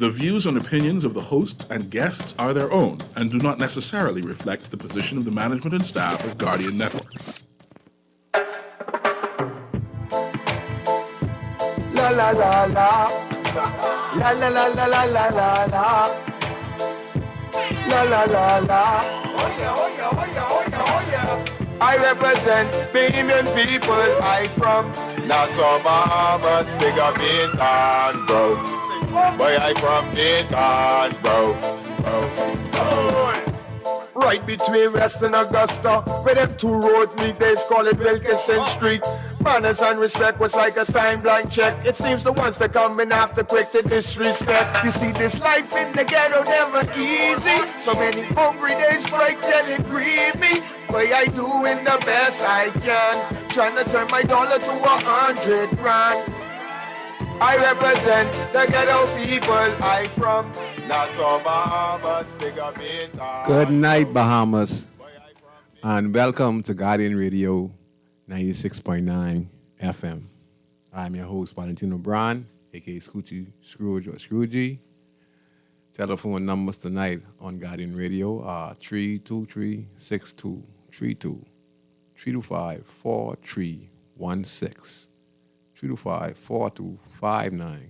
The views and opinions of the hosts and guests are their own and do not necessarily reflect the position of the management and staff of Guardian Network. La la la la, la la la la la la la la, la la la la. Oh yeah, oh yeah, oh yeah, oh yeah, oh yeah. I represent Bahamian people. I from Nassau, Bahamas, big up in town, bro. Boy, I from Dayton, bro. Right between West and Augusta, where them two roads meet, they call it Wilkinson Street. Manners and respect was like a sign blank check. It seems the ones that come in after quick to disrespect. You see, this life in the ghetto never easy. So many hungry days break till it grieve me. But I doing the best I can, trying to turn my dollar to 100 grand. I represent the ghetto people. I from Nassau, Bahamas, big up in town. Good night, Bahamas, and welcome to Guardian Radio 96.9 FM. I'm your host, Valentino Brown, aka Scoochie Scrooge or Scroogey. Telephone numbers tonight on Guardian Radio are 323-6232, 325-4316. 325-4259,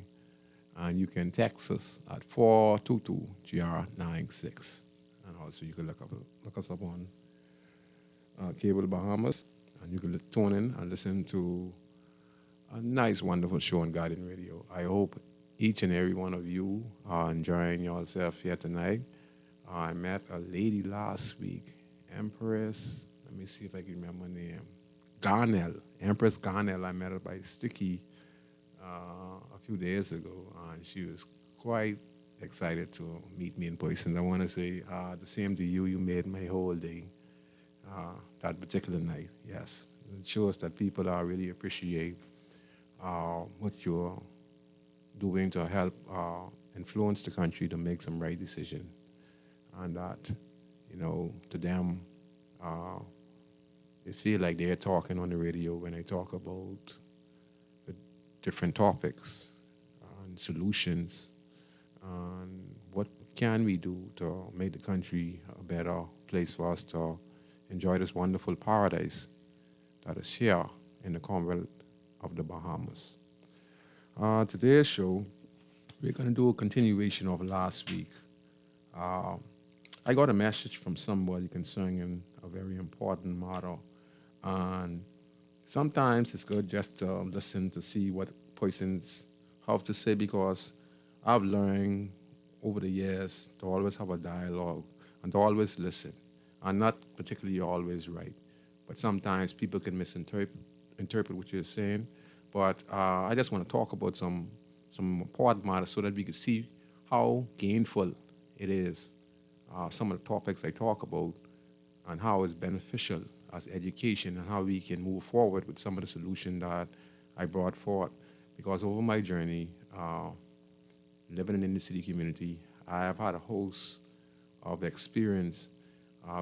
and you can text us at 422-GR96. And also you can look us up on Cable Bahamas, and you can tune in and listen to a nice, wonderful show on Guardian Radio. I hope each and every one of you are enjoying yourself here tonight. I met a lady last week, Empress, let me see if I can remember her name. Garnell, Empress Garnell. I met her by Sticky a few days ago, and she was quite excited to meet me in person. I want to say the same to you. You made my whole day that particular night. Yes, it shows that people are really appreciate what you're doing to help influence the country to make some right decision, and that, you know, to them. They feel like they're talking on the radio when I talk about the different topics and solutions and what can we do to make the country a better place for us to enjoy this wonderful paradise that is here in the Commonwealth of the Bahamas. Today's show, we're going to do a continuation of last week. I got a message from somebody concerning a very important matter. And sometimes it's good just to listen to see what persons have to say, because I've learned over the years to always have a dialogue and to always listen. I'm not particularly always right, but sometimes people can interpret what you're saying. But I just want to talk about some important matters so that we can see how gainful it is, some of the topics I talk about, and how it's beneficial as education and how we can move forward with some of the solutions that I brought forth. Because over my journey, living in the inner city community, I have had a host of experience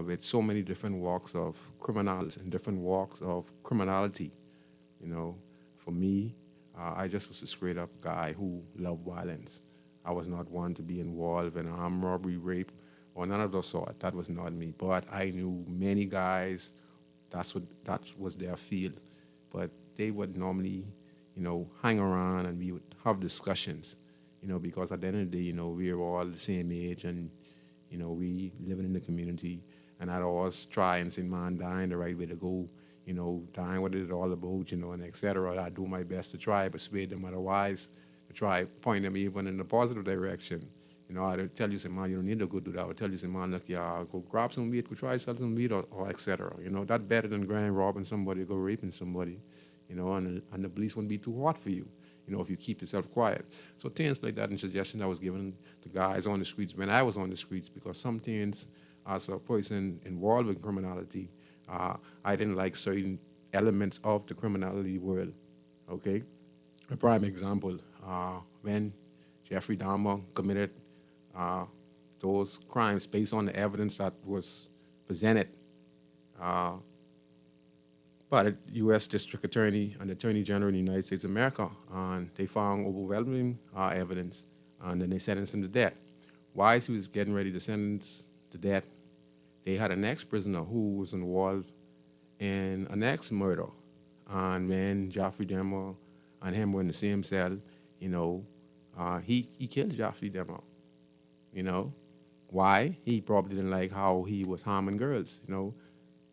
with so many different walks of criminals and different walks of criminality. You know, for me, I just was a straight up guy who loved violence. I was not one to be involved in armed robbery, rape, or none of those sort. That was not me. But I knew many guys, that was their field. But they would normally, you know, hang around and we would have discussions, you know, because at the end of the day, you know, we were all the same age and, you know, we living in the community. And I'd always try and say, man, dying the right way to go, you know, dying what it's all about, you know, and et cetera. I do my best to try persuade them otherwise, to try point them even in the positive direction. You know, I'd tell you, say, man, you don't need to go do that. I would tell you, say, man, look, yeah, go grab some weed, go try sell some weed, or et cetera. You know, that's better than grand robbing somebody, go raping somebody, you know, and the police wouldn't be too hot for you, you know, if you keep yourself quiet. So things like that and suggestions I was given to guys on the streets when I was on the streets, because some things, as a person involved in criminality, I didn't like certain elements of the criminality world, okay? A prime example, when Jeffrey Dahmer committed those crimes based on the evidence that was presented by the U.S. District Attorney and the Attorney General of the United States of America. And they found overwhelming evidence and then they sentenced him to death. While he was getting ready to sentence to death, they had an ex-prisoner who was involved in an ex-murder. And when Joffrey Demmer and him were in the same cell, he killed Joffrey Demmer. Why? He probably didn't like how he was harming girls,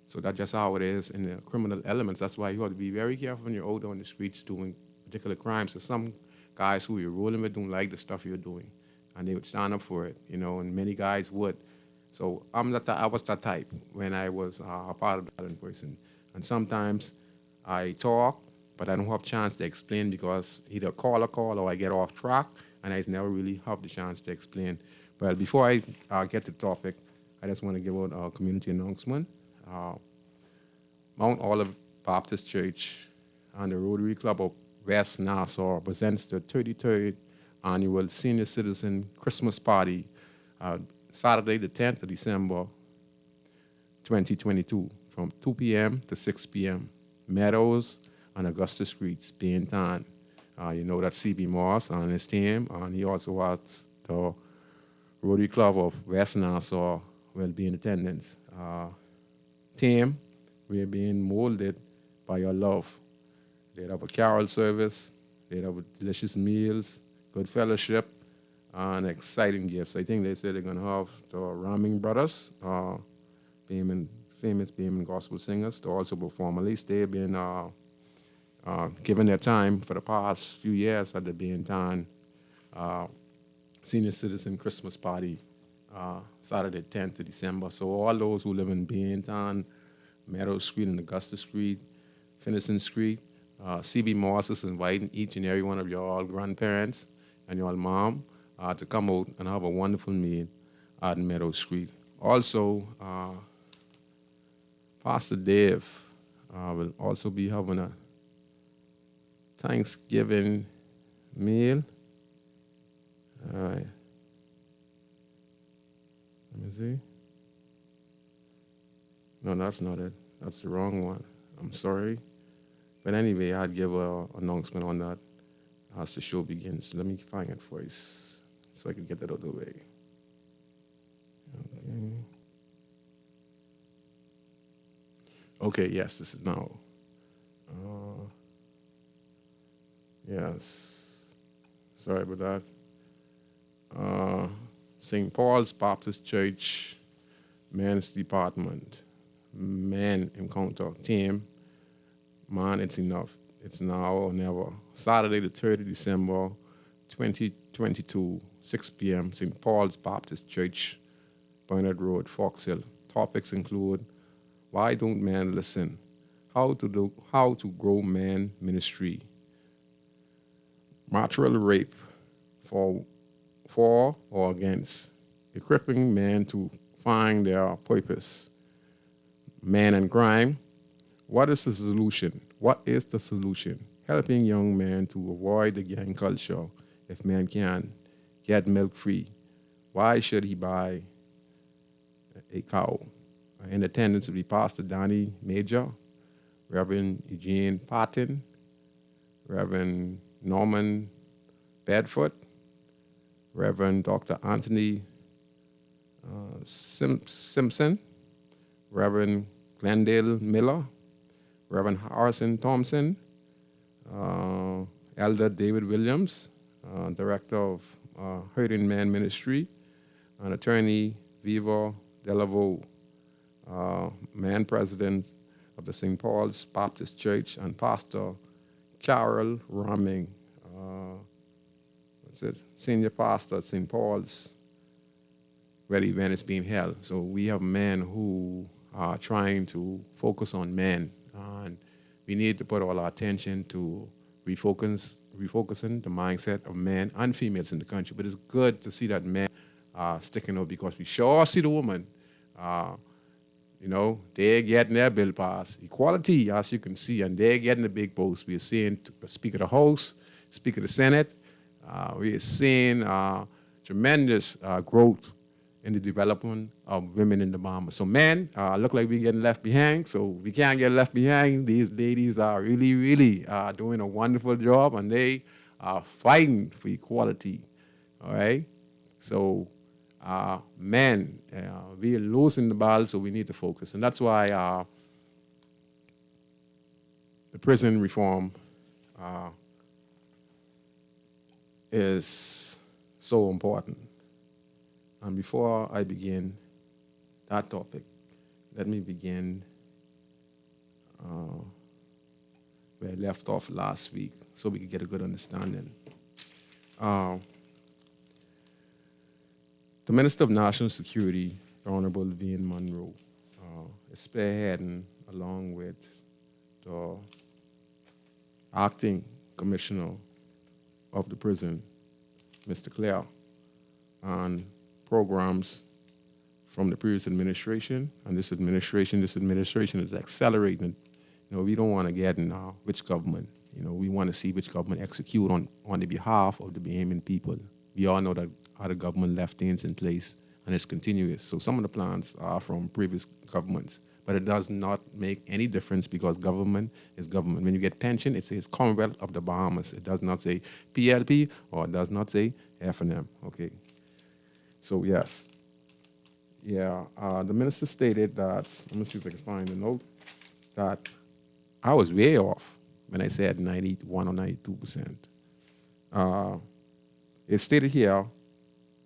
So that's just how it is in the criminal elements. That's why you have to be very careful when you're out on the streets doing particular crimes. So some guys who you're rolling with don't like the stuff you're doing, and they would stand up for it, and many guys would. So I was that type when I was a part of that person. And sometimes I talk, but I don't have a chance to explain because either call or I get off track, and I never really have the chance to explain. But before I get to the topic, I just want to give out a community announcement. Mount Olive Baptist Church and the Rotary Club of West Nassau presents the 33rd Annual Senior Citizen Christmas Party, Saturday, the 10th of December, 2022, from 2 p.m. to 6 p.m. Meadows and Augusta Streets, Bainton. That's C.B. Moss and his team, and he also has the Rotary Club of West Nassau will be in attendance. Team, we are being molded by your love. They'd have a carol service, they'd have delicious meals, good fellowship, and exciting gifts. I think they said they're going to have the Ramming Brothers, famous Bayman gospel singers, to also perform. At least they've been given their time for the past few years at the Bainton Senior Citizen Christmas Party, Saturday, 10th of December. So all those who live in Bainton, Meadows Street and Augusta Street, Finnison Street, C.B. Moss is inviting each and every one of your grandparents and your mom to come out and have a wonderful meal at Meadows Street. Also, Pastor Dave will also be having a Thanksgiving meal. All right. Let me see. No, that's not it. That's the wrong one. I'm sorry. But anyway, I'd give an announcement on that as the show begins. Let me find it for you so I can get that out of the way. Okay, yes, this is now. Yes. Sorry about that. St. Paul's Baptist Church Men's Department, Men Encounter Team. Man, it's enough. It's now or never. Saturday, the 3rd of December, 2022, 6 p.m., St. Paul's Baptist Church, Bernard Road, Fox Hill. Topics include: why don't men listen? How to grow man ministry. Marital rape, for or against. Equipping men to find their purpose. Man and crime. What is the solution? What is the solution? Helping young men to avoid the gang culture. If man can get milk free, why should he buy a cow? In attendance will be Pastor Donnie Major, Reverend Eugene Patton, Reverend Norman Bedford, Reverend Dr. Anthony Simpson, Reverend Glendale Miller, Reverend Harrison Thompson, Elder David Williams, Director of Hurting Man Ministry, and Attorney Viva Delavo, Man President of the St. Paul's Baptist Church, and Pastor Carol Ramming, Senior Pastor at St. Paul's, where the event is being held. So we have men who are trying to focus on men, and we need to put all our attention to refocusing the mindset of men and females in the country. But it's good to see that men are sticking up, because we sure see the woman, they're getting their bill passed. Equality, as you can see, and they're getting the big posts. We are seeing Speaker of the House, Speaker of the Senate. We are seeing tremendous growth in the development of women in the Bahamas. So men look like we're getting left behind, so we can't get left behind. These ladies are really doing a wonderful job, and they are fighting for equality. All right? So, man, we are losing the battle, so we need to focus. And that's why the prison reform is so important. And before I begin that topic, let me begin where I left off last week so we can get a good understanding. The Minister of National Security, Honorable Vane Monroe, is spearheading along with the acting commissioner of the prison, Mr. Clare, on programs from the previous administration and this administration. This administration is accelerating. We don't want to get in which government. We want to see which government execute on the behalf of the Bahamian people. We all know that other government left things in place and it's continuous. So some of the plans are from previous governments, but it does not make any difference because government is government. When you get pension, it says Commonwealth of the Bahamas. It does not say PLP or it does not say F&M, okay? So yes. Yeah, the minister stated that, let me see if I can find the note, that I was way off when I said 91 or 92%. It stated here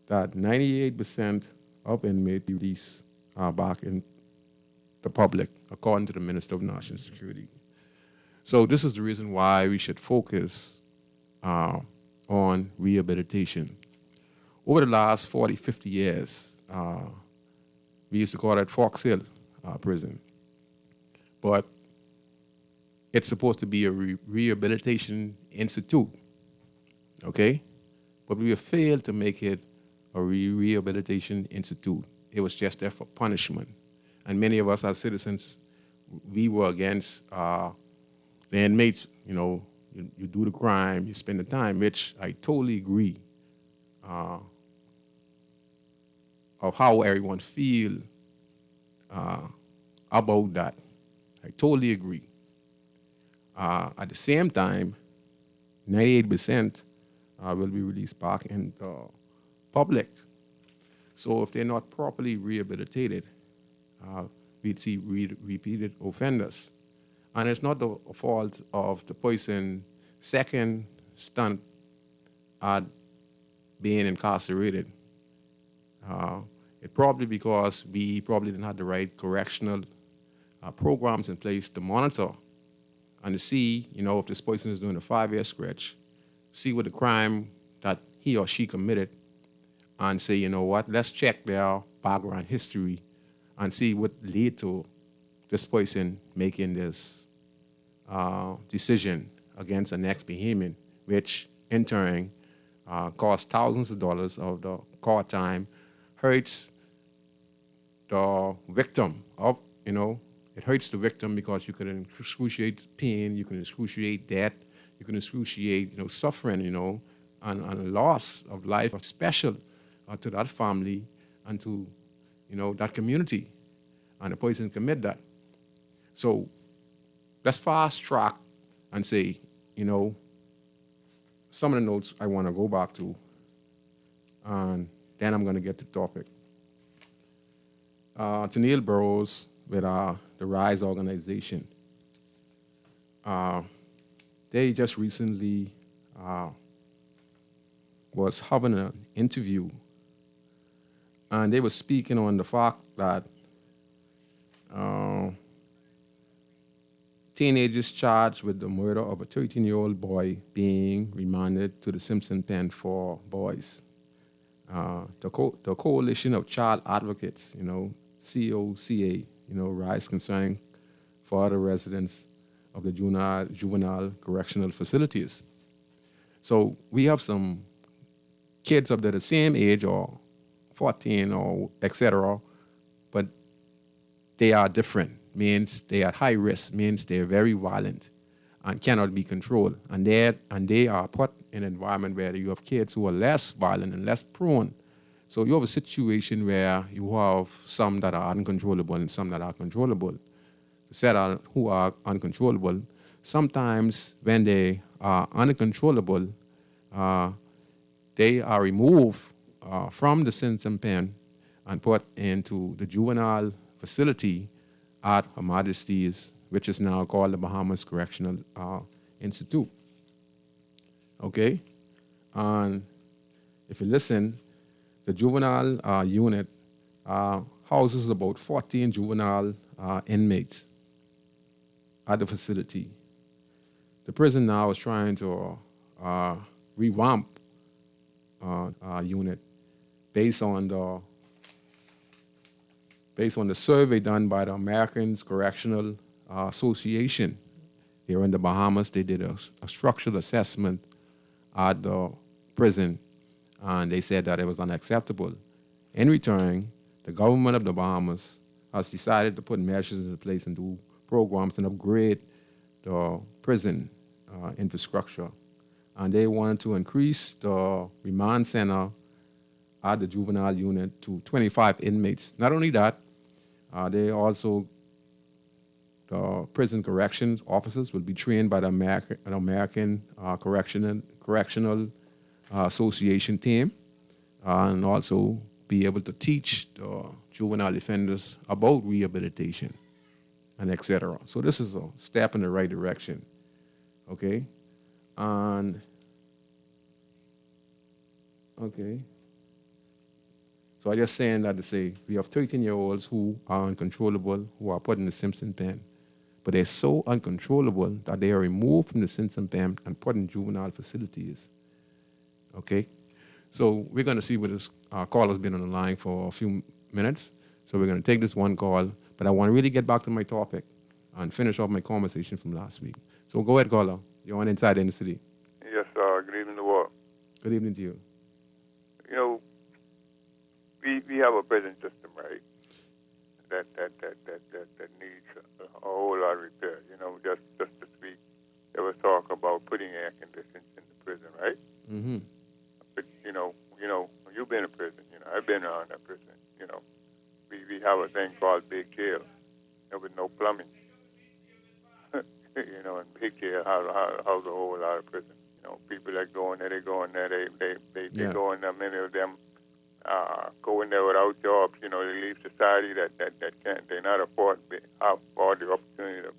that 98% of inmate release are back in the public, according to the Minister of National Security. So this is the reason why we should focus on rehabilitation. Over the last 40, 50 years, we used to call it Fox Hill prison. But it's supposed to be a rehabilitation institute, okay? But we have failed to make it a rehabilitation institute. It was just there for punishment. And many of us as citizens, we were against the inmates, you do the crime, you spend the time, which I totally agree of how everyone feel about that. I totally agree. At the same time, 98% will be released back in the public. So if they're not properly rehabilitated, we'd see repeated offenders. And it's not the fault of the person second stunt at being incarcerated. It probably because we probably didn't have the right correctional programs in place to monitor and to see, if this person is doing a 5-year stretch, see what the crime that he or she committed and say, let's check their background history and see what led to this person making this decision against the next Bahamian, which in turn costs thousands of dollars of the court time, hurts the victim it hurts the victim because you can excruciate pain, you can excruciate death, you can excruciate, suffering, and loss of life, special to that family and to, that community. And the person commit that. So let's fast track and say, some of the notes I want to go back to, and then I'm going to get to the topic. To Neil Burrows with the RISE organization. They just recently was having an interview, and they were speaking on the fact that teenagers charged with the murder of a 13-year-old boy being remanded to the Simpson Pen for boys. The Coalition of Child Advocates, COCA, RISE concerning for other residents of the juvenile correctional facilities. So we have some kids up there the same age or 14 or etc., but they are different, means they are at high risk, means they are very violent and cannot be controlled. And they are put in an environment where you have kids who are less violent and less prone. So you have a situation where you have some that are uncontrollable and some that are controllable. The set who are they are removed from the Simpson pen and put into the juvenile facility at Her Majesty's, which is now called the Bahamas Correctional Institute. Okay? And if you listen, the juvenile unit houses about 14 juvenile inmates at the facility. The prison now is trying to revamp unit based on the survey done by the American Correctional Association here in the Bahamas. They did a structural assessment at the prison, and they said that it was unacceptable. In return, the government of the Bahamas has decided to put measures in place and do programs and upgrade the prison infrastructure. And they want to increase the remand center at the juvenile unit to 25 inmates. Not only that, the prison corrections officers will be trained by the American Correctional Association team, and also be able to teach the juvenile offenders about rehabilitation and etc. So this is a step in the right direction, okay? And, okay. So I just saying that to say, we have 13-year-olds who are uncontrollable, who are put in the Simpson pen, but they're so uncontrollable that they are removed from the Simpson pen and put in juvenile facilities, okay? So we're gonna see what this caller's been on the line for a few minutes. So we're gonna take this one call, but I wanna really get back to my topic and finish off my conversation from last week. So go ahead, caller. You're on Inside in the City. Yes, good evening to all. Good evening to you. You know, we have a prison system, right? That needs a whole lot of repair. You know, just this week there was talk about putting air conditioning in the prison, right? Mm-hmm. But you know, you've been in prison. You know, I've been around that prison. You know, we have a thing called big jail, with no plumbing. You know, and big jail house a whole lot of prison. You know, people that go in there, they go in there, they go in there. Many of them go in there without jobs. You know, they leave society that can't. They're not afford the opportunity to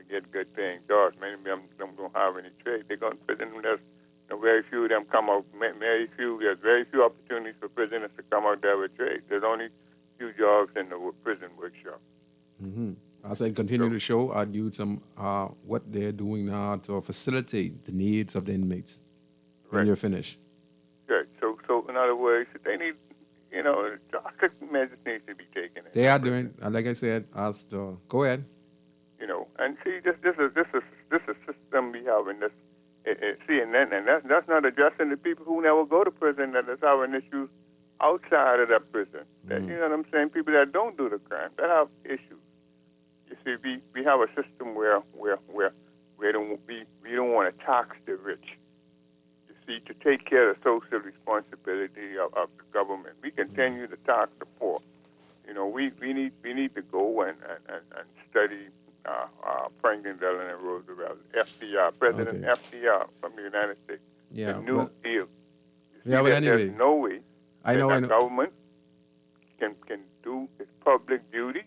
get good paying jobs. Many of them don't have any trade. They go in prison. There's very few of them come out. There's very few opportunities for prisoners to come out there with trade. There's only few jobs in the prison workshop. Mm-hmm. As I continue to show, I'll use some what they're doing now to facilitate the needs of the inmates when you're finished. Good. So in other words, they need, drastic measures need to be taken. They are doing, like I said, go ahead. You know, and see, this is system we have in this. And that's not addressing the people who never go to prison that is having issues outside of that prison. That, you know what I'm saying? People that don't do the crime that have issues. You see, we have a system where we don't want to tax the rich. You see, to take care of the social responsibility of the government, we continue to tax the poor. You know, we need to go and study Franklin Delano Roosevelt, FDR, President FDR from the United States, the New Deal. But anyway, there's no way the government can do its public duty.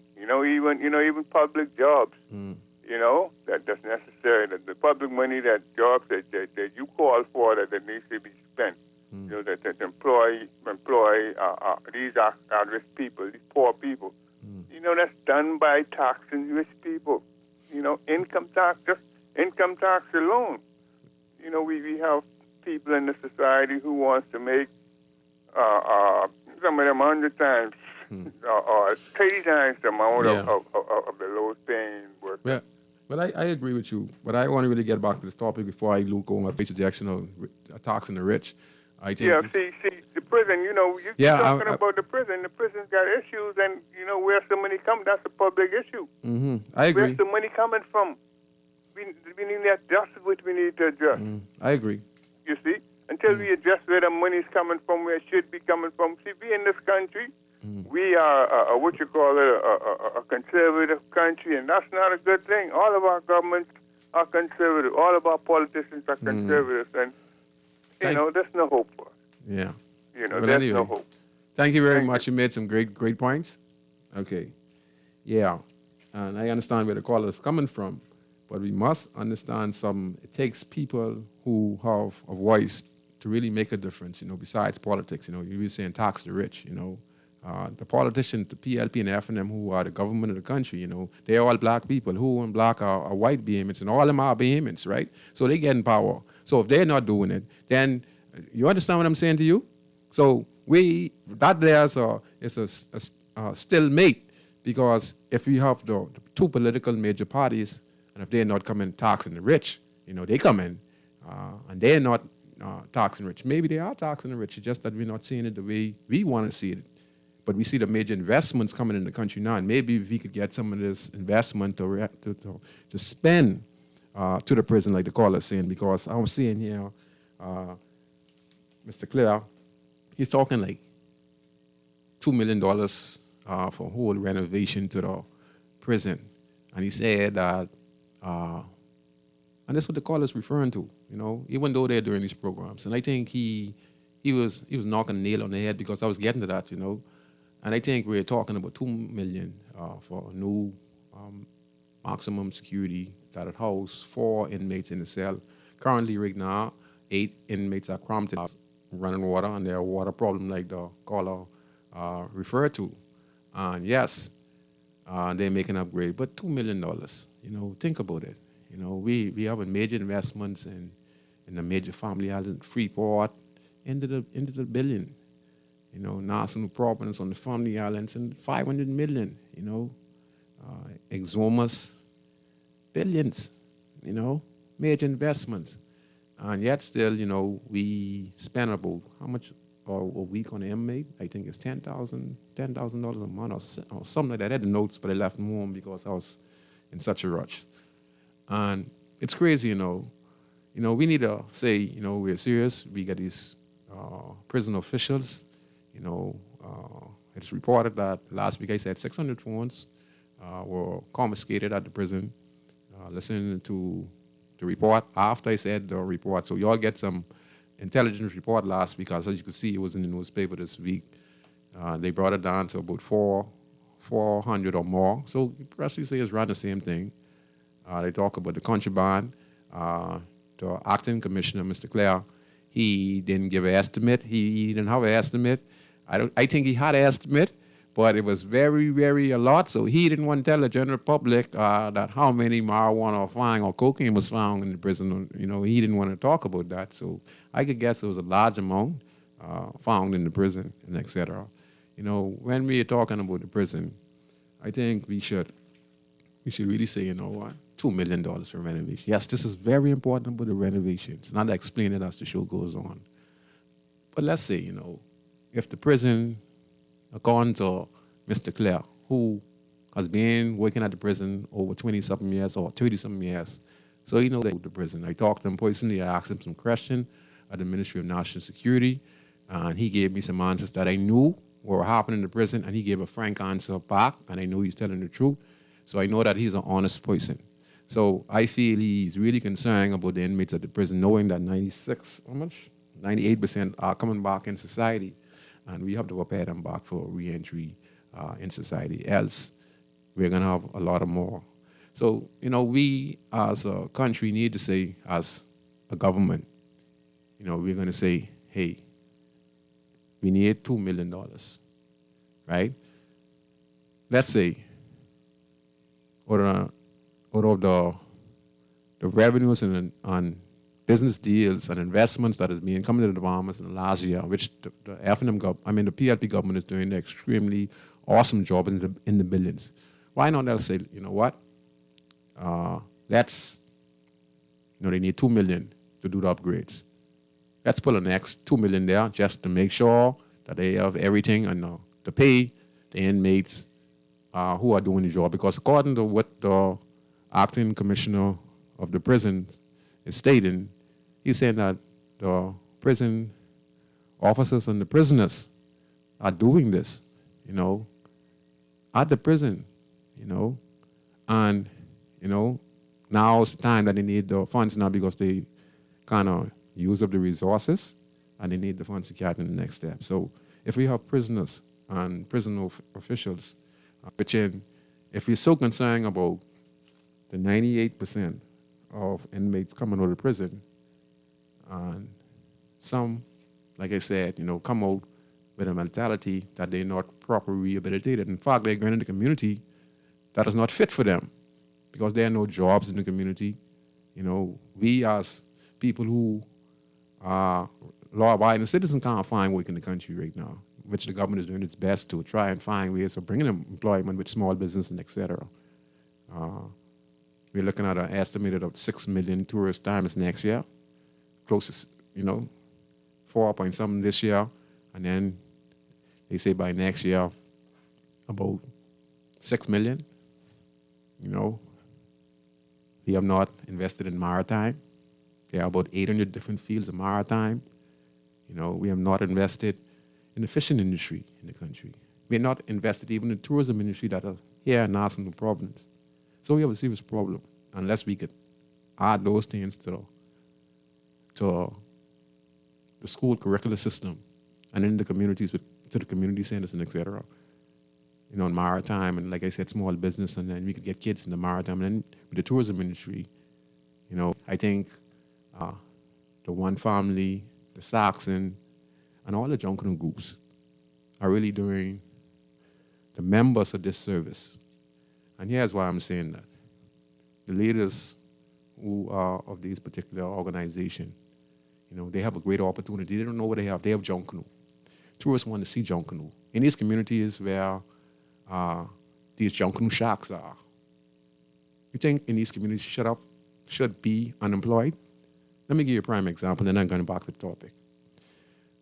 Even public jobs. You know, that's necessary. That the public money, that jobs that you call for, that needs to be spent. You know, that employ these at-risk people, these poor people. You know, that's done by taxing rich people. You know, income tax alone. You know, we have people in the society who wants to make some of them 100 times or 30 times the amount of the lowest paying workers. Yeah, but I agree with you. But I want to really get back to this topic before I go on my face ejection of taxing the rich. I think see, the prison, you know, you're talking about the prison. The prison's got issues, and, you know, where's the money coming? That's a public issue. Mm-hmm. I agree. Where's the money coming from? We need that. That's what we need to address. I agree. You see? Until we address where the money's coming from, where it should be coming from. See, we in this country, we are, a conservative country, and that's not a good thing. All of our governments are conservative. All of our politicians are conservatives, and, you know, there's no hope for us. Yeah. You know, Well, there's anyway, no hope. thank you very Thank much. You made some great points. Okay. Yeah. And I understand where the caller is coming from, but we must understand it takes people who have a voice to really make a difference, besides politics. You were saying tax the rich, the politicians, the PLP and FNM, who are the government of the country, they're all black people. Who and black are white Bahamians, and all of them are Bahamians, right? So they get in power. So if they're not doing it, then you understand what I'm saying to you? So is a stalemate, because if we have the two political major parties, and if they're not coming taxing the rich, they come in, and they're not taxing rich. Maybe they are taxing the rich, it's just that we're not seeing it the way we want to see it. But we see the major investments coming in the country now, and maybe if we could get some of this investment to spend to the prison, like the caller is saying, because I'm seeing here, Mr. Clare, he's talking like $2 million for whole renovation to the prison. And he said that, and that's what the caller is referring to, even though they're doing these programs. And I think he was knocking a nail on the head, because I was getting to that, And I think we're talking about $2 million for a new maximum security that would house 4 inmates in the cell. Currently, right now, 8 inmates are cramped in running water, and their water problem, like the caller referred to. And yes, they're making an upgrade, but $2 million, think about it. We have major investments in the major family island, Freeport, into the billion. National Providence on the family islands, and $500 million, Exomus, billions, major investments. And yet still, we spend about how much a week on an inmate? I think it's $10,000 a month or something like that. I had the notes, but I left them home because I was in such a rush. And it's crazy, we need to say, we're serious. We get these prison officials. It's reported that last week I said 600 phones were confiscated at the prison. Listening to the report after I said the report. So y'all get some intelligence report last week, because as you can see, it was in the newspaper this week. They brought it down to about 400 or more. So you practically say it's around the same thing. They talk about the contraband. The acting commissioner, Mr. Clare, he didn't give an estimate. He didn't have an estimate. I think he had an estimate, but it was very, very a lot. So he didn't want to tell the general public that how many marijuana or cocaine was found in the prison. He didn't want to talk about that. So I could guess it was a large amount found in the prison, and et cetera. When we are talking about the prison, I think we should really say, what, $2 million for renovation. Yes, this is very important about the renovations. Not to explain it as the show goes on. But let's say, if the prison, according to Mr. Clare, who has been working at the prison over 20-something years or 30-something years, so he knows the prison. I talked to him personally. I asked him some questions at the Ministry of National Security, and he gave me some answers that I knew were happening in the prison, and he gave a frank answer back, and I knew he's telling the truth. So I know that he's an honest person. So I feel he's really concerned about the inmates at the prison, knowing that 98% are coming back in society. And we have to prepare them back for re-entry in society. Else, we're going to have a lot of more. So, we as a country need to say, as a government, we're going to say, hey, we need $2 million, right? Let's say, out of the revenues on business deals and investments that is being coming to the Bahamas in the last year, which the the PLP government is doing an extremely awesome job in the billions. Why not they'll say, what? They need $2 million to do the upgrades. Let's put the next $2 million there just to make sure that they have everything and to pay the inmates who are doing the job. Because according to what the acting commissioner of the prison is stating, he's saying that the prison officers and the prisoners are doing this, at the prison, and, now it's the time that they need the funds now, because they kind of use up the resources and they need the funds to carry in the next step. So if we have prisoners and officials, which if we're so concerned about the 98% of inmates coming out of prison, and some, like I said, come out with a mentality that they're not properly rehabilitated. In fact, they're going into the community that is not fit for them because there are no jobs in the community. We as people who are law-abiding citizens can't find work in the country right now, which the government is doing its best to try and find ways of bringing them employment with small business and et cetera. We're looking at an estimated of 6 million tourist times next year, closest, 4 point something this year, and then they say by next year about 6 million. We have not invested in maritime. There are about 800 different fields of maritime. We have not invested in the fishing industry in the country. We have not invested even in the tourism industry that are here in Nassau Province. So we have a serious problem unless we could add those things to the school curricular system and in the communities to the community centers and et cetera. In maritime and, like I said, small business, and then we could get kids in the maritime. And then with the tourism industry, I think the One Family, the Saxon, and all the Junkanoo groups are really doing the members of this service. And here's why I'm saying that. The leaders who are of these particular organizations, they have a great opportunity. They don't know what they have. They have Junkanoo. Tourists want to see Junkanoo. In these communities where these Junkanoo shacks are, you think in these communities should be unemployed? Let me give you a prime example, and then I'm going back to the topic.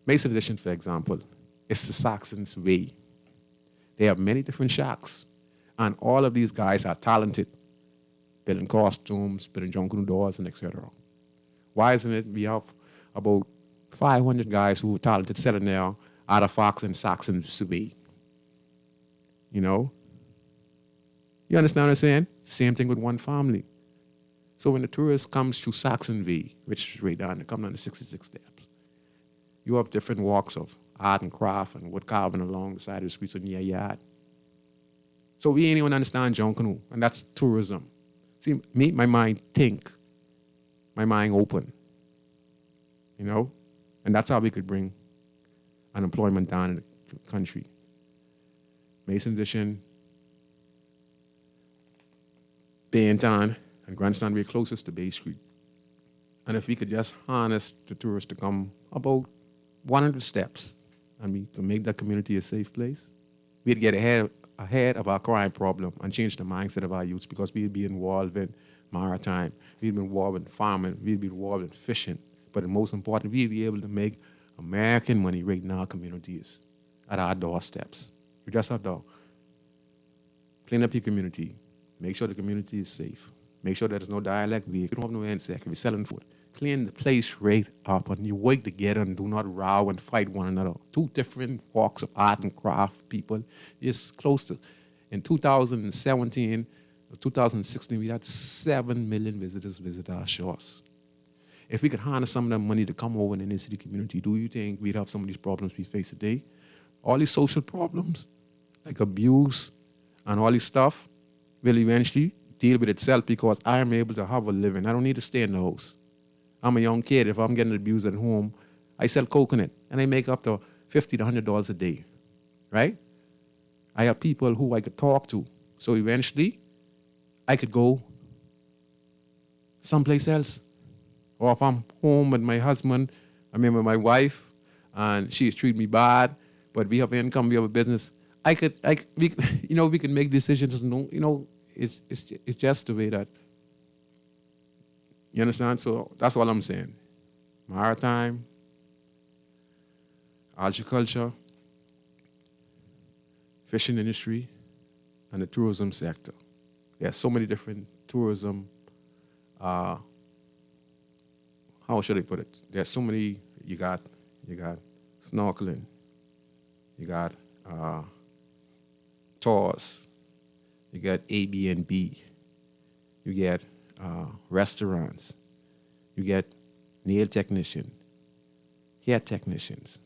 Mason Edition, for example, it's the Saxons' way. They have many different shacks, and all of these guys are talented, building costumes, building Junkanoo doors, and etc. Why isn't it we have about 500 guys who are talented selling their artifacts and Saxons' way? You understand what I'm saying? Same thing with One Family. So when the tourist comes through Saxon Way, which is right down, they come down the 66 steps, you have different walks of art and craft and wood carving along the side of the streets in your yard. So we ain't even understand Junkanoo, and that's tourism. See, make my mind think, my mind open, and that's how we could bring unemployment down in the country. Mason Edition, Baintown, and Grandstand, we're closest to Bay Street. And if we could just harness the tourists to come about 100 steps, and we can make that community a safe place, we'd get ahead of our crime problem and change the mindset of our youths, because we'd be involved in maritime, we'd be involved in farming, we'd be involved in fishing. But the most important, we'd be able to make American money right in our communities, at our doorsteps. You just have to clean up your community, make sure the community is safe, make sure there's no dialect beef, you don't have no insect, if you're selling food. Clean the place right up, and you work together and do not row and fight one another. Two different walks of art and craft people. It's close to, in 2017, 2016, we had 7 million visitors visit our shores. If we could harness some of that money to come over in the inner city community, do you think we'd have some of these problems we face today? All these social problems, like abuse and all this stuff, will eventually deal with itself, because I am able to have a living. I don't need to stay in the house. I'm a young kid. If I'm getting abused at home, I sell coconut, and I make up to $50 to $100 a day, right? I have people who I could talk to. So eventually, I could go someplace else. Or if I'm home with my husband, I'm with my wife, and she's treating me bad, but we have income, we have a business, we can make decisions. It's just the way that. You understand? So that's all I'm saying. Maritime, agriculture, fishing industry, and the tourism sector. There's so many different tourism, how should I put it? There's so many, you got snorkeling, you got tours, you got Airbnb, you get restaurants, you get nail technician, hair technicians,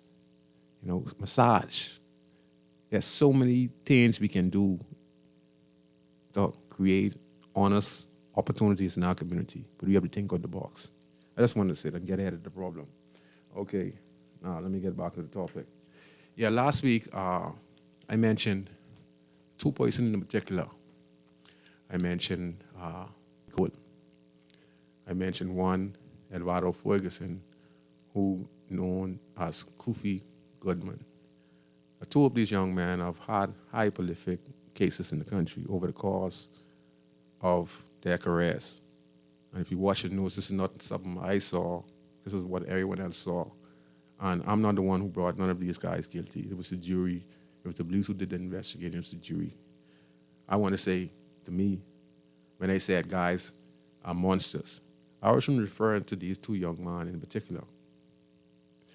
massage. There's so many things we can do to create honest opportunities in our community, but we have to think out the box. I just wanted to say that and get ahead of the problem. Okay, now let me get back to the topic. Yeah, last week I mentioned two persons in particular. I mentioned Cole. I mentioned one, Eduardo Ferguson, who known as Kofi Goodman. The two of these young men have had high prolific cases in the country over the course of their careers. And if you watch the news, this is not something I saw. This is what everyone else saw. And I'm not the one who brought none of these guys guilty. It was the jury. It was the police who did the investigating. It was the jury. I want to say, to me, when they said guys are monsters, I wasn't referring to these two young men in particular.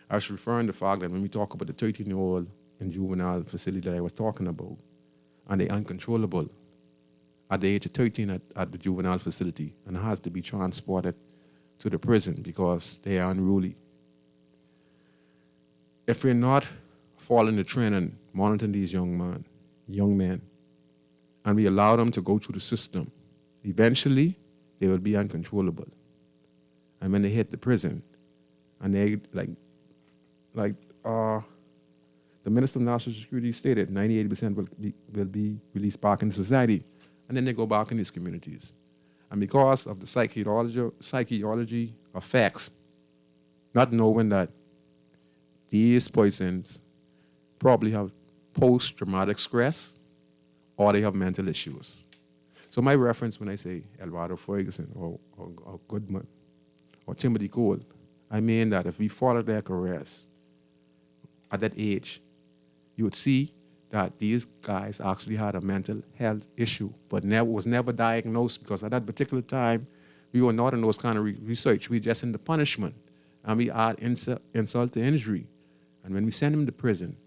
I was referring to the fact that when we talk about the 13-year-old in juvenile facility that I was talking about, and they're uncontrollable at the age of 13 at the juvenile facility and has to be transported to the prison because they are unruly. If we're not following the trend and monitoring these young men, and we allow them to go through the system, eventually they will be uncontrollable. And when they hit the prison, and they the Minister of National Security stated 98% will be released back into society, and then they go back in these communities. And because of the psychology of facts, not knowing that these persons probably have post-traumatic stress or they have mental issues. So my reference when I say Eduardo Ferguson or Goodman or Timothy Cole, I mean that if we follow their careers at that age, you would see that these guys actually had a mental health issue, but was never diagnosed because at that particular time, we were not in those kind of research. We were just in the punishment, and we add insult to injury. And when we send them to prison,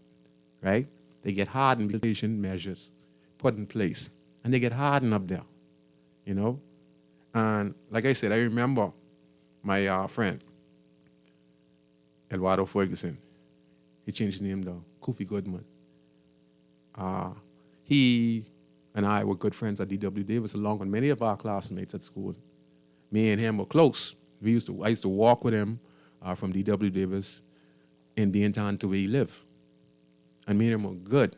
right, they get hardened rehabilitation measures put in place, and they get hardened up there, And like I said, I remember my friend, Eduardo Ferguson. He changed his name to Kofi Goodman. He and I were good friends at D.W. Davis, along with many of our classmates at school. Me and him were close. I used to walk with him from D.W. Davis in Beantown to where he lived. And me and him were good.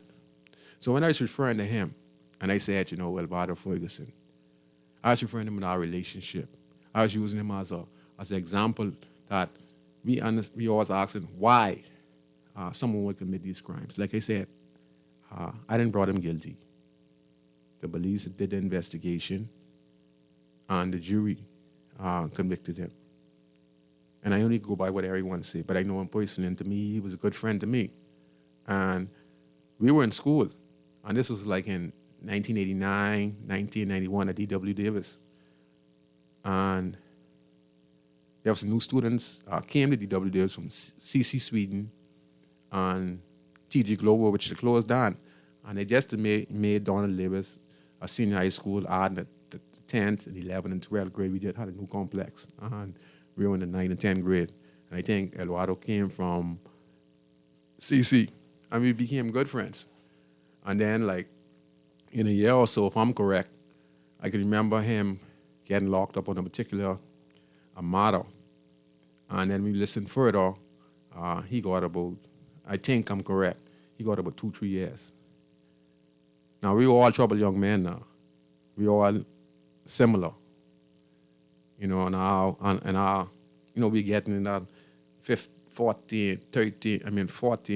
So when I was referring to him, and I said, Eduardo Ferguson, I was referring to him in our relationship. I was using him as an example that we always asking why someone would commit these crimes. Like I said, I didn't brought him guilty. The police did the investigation, and the jury convicted him. And I only go by what everyone say, but I know him personally, and to me, he was a good friend to me. And we were in school, and this was like in 1989, 1991 at D.W. Davis. And there was some new students came to D.W. Davis from C.C. Sweden and T.G. Global, which they closed down. And they just made Donald Lewis a senior high school, added the 10th and 11th and 12th grade. We just had a new complex. And we were in the 9th and 10th grade. And I think Eduardo came from CC. And we became good friends. And then, like, in a year or so, if I'm correct, I can remember him getting locked up on a particular matter. And then we listened further, he got about, I think I'm correct, he got about 2-3 years. Now, we all troubled young men now. We all similar. And we getting in that 14,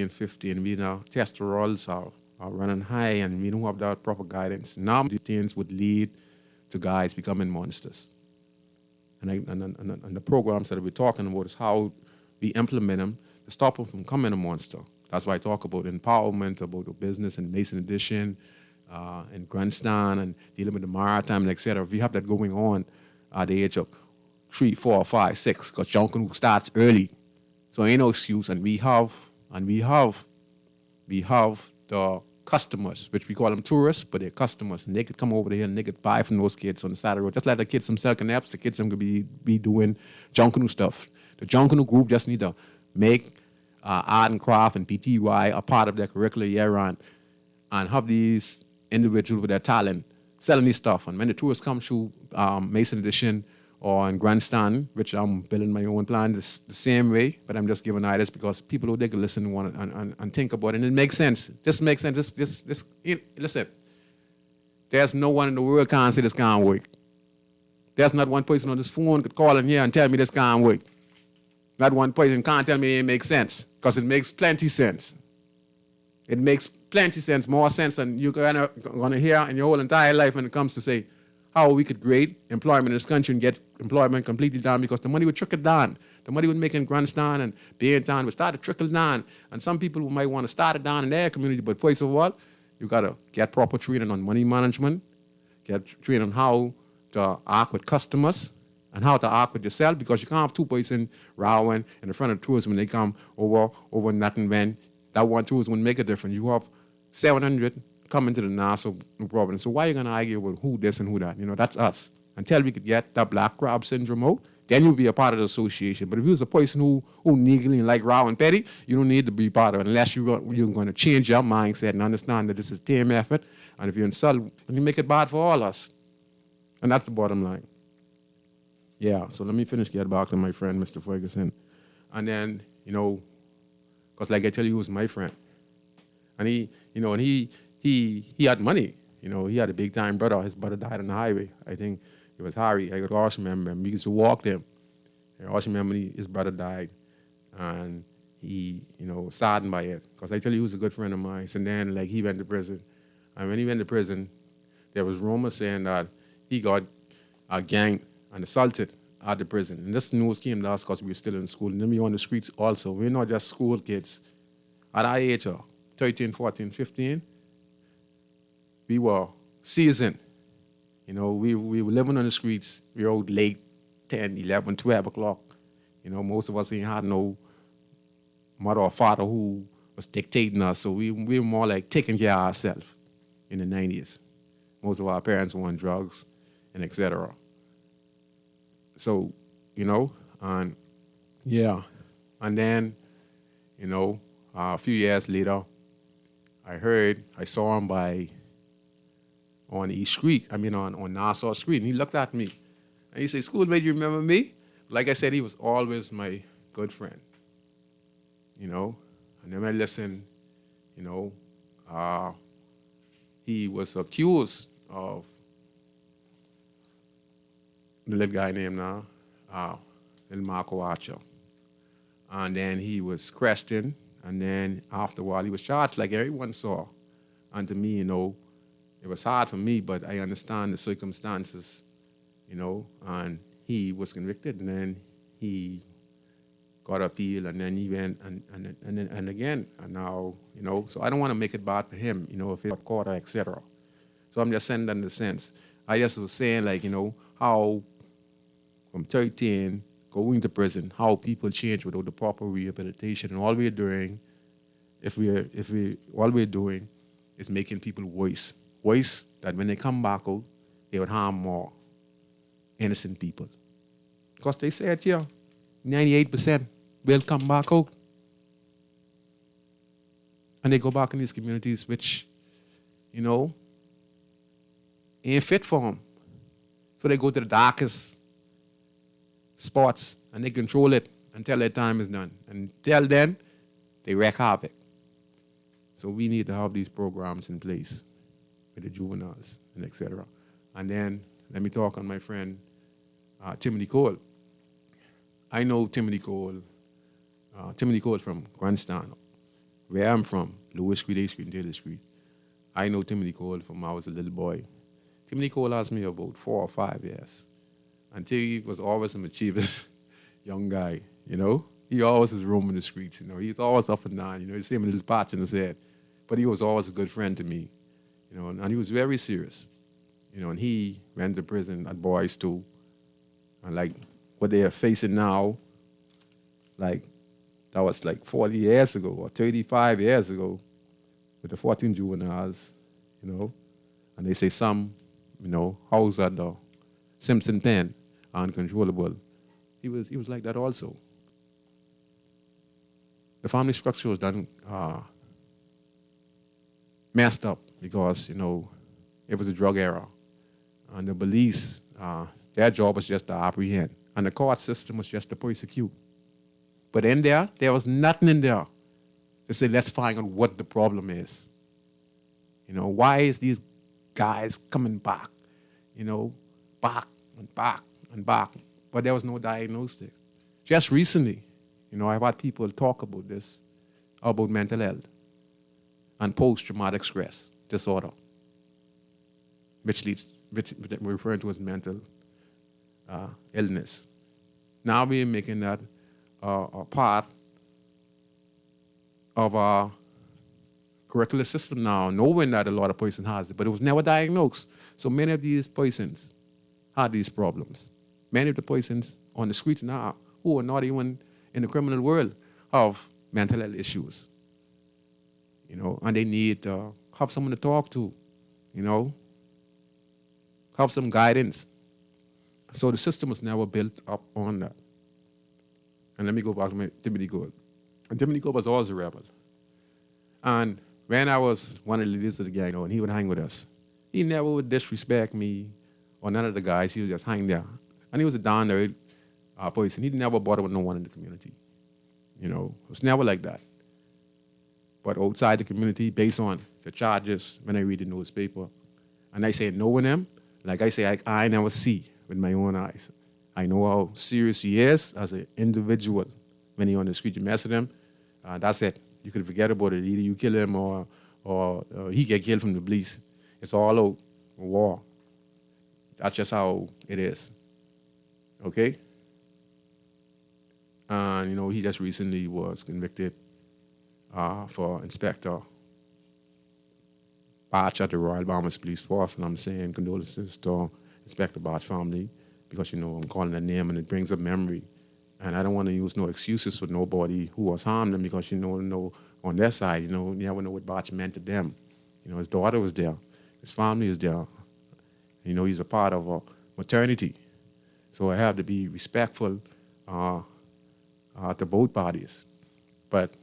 15, we now testosterols are running high and we don't have that proper guidance. Now, these things would lead to guys becoming monsters. And the programs that we're talking about is how we implement them to stop them from becoming a monster. That's why I talk about empowerment, about the business and Mason Edition, and Grandstand, and dealing with the maritime, and et cetera. If we have that going on at the age of 3, 4, 5, 6, because junking starts early. So ain't no excuse. And we have the customers, which we call them tourists, but they're customers, and they could come over there and they could buy from those kids on the side of the road. Just like the kids themselves can apps, the kids them could be doing Junkanoo stuff. The Junkanoo group just need to make art and craft and PTY are part of their curricular year round, and have these individuals with their talent selling these stuff. And when the tourists come through Mason Edition or in Grandstand, which I'm building my own plan the same way, but I'm just giving ideas because people who they can listen and think about it, and it makes sense. This makes sense. Listen, there's no one in the world can't say this can't work. There's not one person on this phone could call in here and tell me this can't work. Not one person can't tell me it makes sense, because it makes plenty sense. It makes plenty sense, more sense than you're gonna hear in your whole entire life when it comes to say how we could create employment in this country and get employment completely down, because the money would trickle down. The money would make in Grandstand and Baintown would start to trickle down. And some people might want to start it down in their community, but first of all, you gotta get proper training on money management, get training on how to act with customers and how to act with yourself, because you can't have two persons rowing in the front of tourists when they come over nothing, when that one tourist wouldn't make a difference. You have 700 coming to the Nassau, no problem. So why are you going to argue about who this and who that? You know, that's us. Until we could get that black crab syndrome out, then you'll be a part of the association. But if you was a person who niggly and like raw and petty, you don't need to be part of it unless you're going to change your mindset and understand that this is a team effort. And if you insult, then you make it bad for all us. And that's the bottom line. Yeah, so let me get back to my friend, Mr. Ferguson. And then, you know, because like I tell you, he was my friend. And he had money. You know, he had a big time brother. His brother died on the highway. I think it was Harry. I could also remember him. We used to walk them. I also remember his brother died. And he, you know, saddened by it. Because I tell you, he was a good friend of mine. And then, like, he went to prison. And when he went to prison, there was rumors saying that he got ganked and assaulted at the prison. And this news came to us because we were still in school. And then we were on the streets also. We're not just school kids. At our age, 13, 14, 15, we were seasoned. You know, we were living on the streets. We were out late, 10, 11, 12 o'clock. You know, most of us ain't had no mother or father who was dictating us. So we were more like taking care of ourselves in the 90s. Most of our parents were on drugs and etc. So, you know, and yeah. And then, you know, a few years later, I saw him on East Street, on Nassau Street, and he looked at me. And he said, "Schoolmate, you remember me?" Like I said, he was always my good friend, you know. And then I listened, you know, he was accused of the little guy named now, Little Marco Archer. And then he was questioned, and then after a while he was charged like everyone saw. And to me, you know, it was hard for me, but I understand the circumstances, you know, and he was convicted, and then he got appeal, and then he went and again, and now, you know, so I don't want to make it bad for him, you know, if he got caught or etc. So I'm just saying that in the sense. I just was saying, like, you know, how from 13 going to prison, how people change without the proper rehabilitation, and all we're doing, all we're doing is making people worse that when they come back out, they would harm more innocent people. Because they said, yeah, 98% will come back out. And they go back in these communities which, you know, ain't fit for them. So they go to the darkest spots and they control it until their time is done. And until then, they wreak havoc. So we need to have these programs in place with the juveniles and etc. And then let me talk on my friend Timothy Cole. I know Timothy Cole from Grandstand, where I'm from, Lewis Street, 8th Street, and Taylor Street. I know Timothy Cole from when I was a little boy. Timothy Cole asked me about 4 or 5 years. And Timothy was always a mischievous young guy, you know. He always was roaming the streets, you know. He was always up and down, you know. He same little patch in his head. But he was always a good friend to me, you know. And he was very serious, you know. And he went to prison at Boys too. And like what they are facing now, like that was like 40 years ago or 35 years ago with the 14 juveniles, you know. And they say some, you know, house at the Simpson pen are uncontrollable. He was like that also. the family structure was done messed up because, it was a drug era. And the police, their job was just to apprehend. And the court system was just to prosecute. But in there was nothing in there to say, let's find out what the problem is. Why is these guys coming back? Back and back and back. But there was no diagnostic. Just recently, I've had people talk about this, about mental health and post-traumatic stress disorder, which we're referring to as mental illness. Now we're making that a part of our curricular system now, knowing that a lot of persons has it, but it was never diagnosed. So many of these persons had these problems. Many of the persons on the streets now who are not even in the criminal world have mental health issues. And they need to have someone to talk to, have some guidance. So the system was never built up on that. And let me go back to Timothy Gould. And Timothy Gould was always a rebel. And when I was one of the leaders of the gang, and he would hang with us, he never would disrespect me or none of the guys. He would just hang there. And he was a down-to-earth person. He never bother with no one in the community. It was never like that. But outside the community, based on the charges, when I read the newspaper, and I say knowing him, like I say, I never see with my own eyes. I know how serious he is as an individual. When he on the street, you mess with him, that's it. You can forget about it. Either you kill him or he get killed from the police. It's all out war. That's just how it is. Okay? And, he just recently was convicted for Inspector Batch at the Royal Bahamas Police Force. And I'm saying condolences to Inspector Batch family because, I'm calling that name and it brings up memory. And I don't want to use no excuses for nobody who was harmed them because, on their side, you never know what Batch meant to them. His daughter was there. His family is there. He's a part of a maternity. So I have to be respectful to both parties. But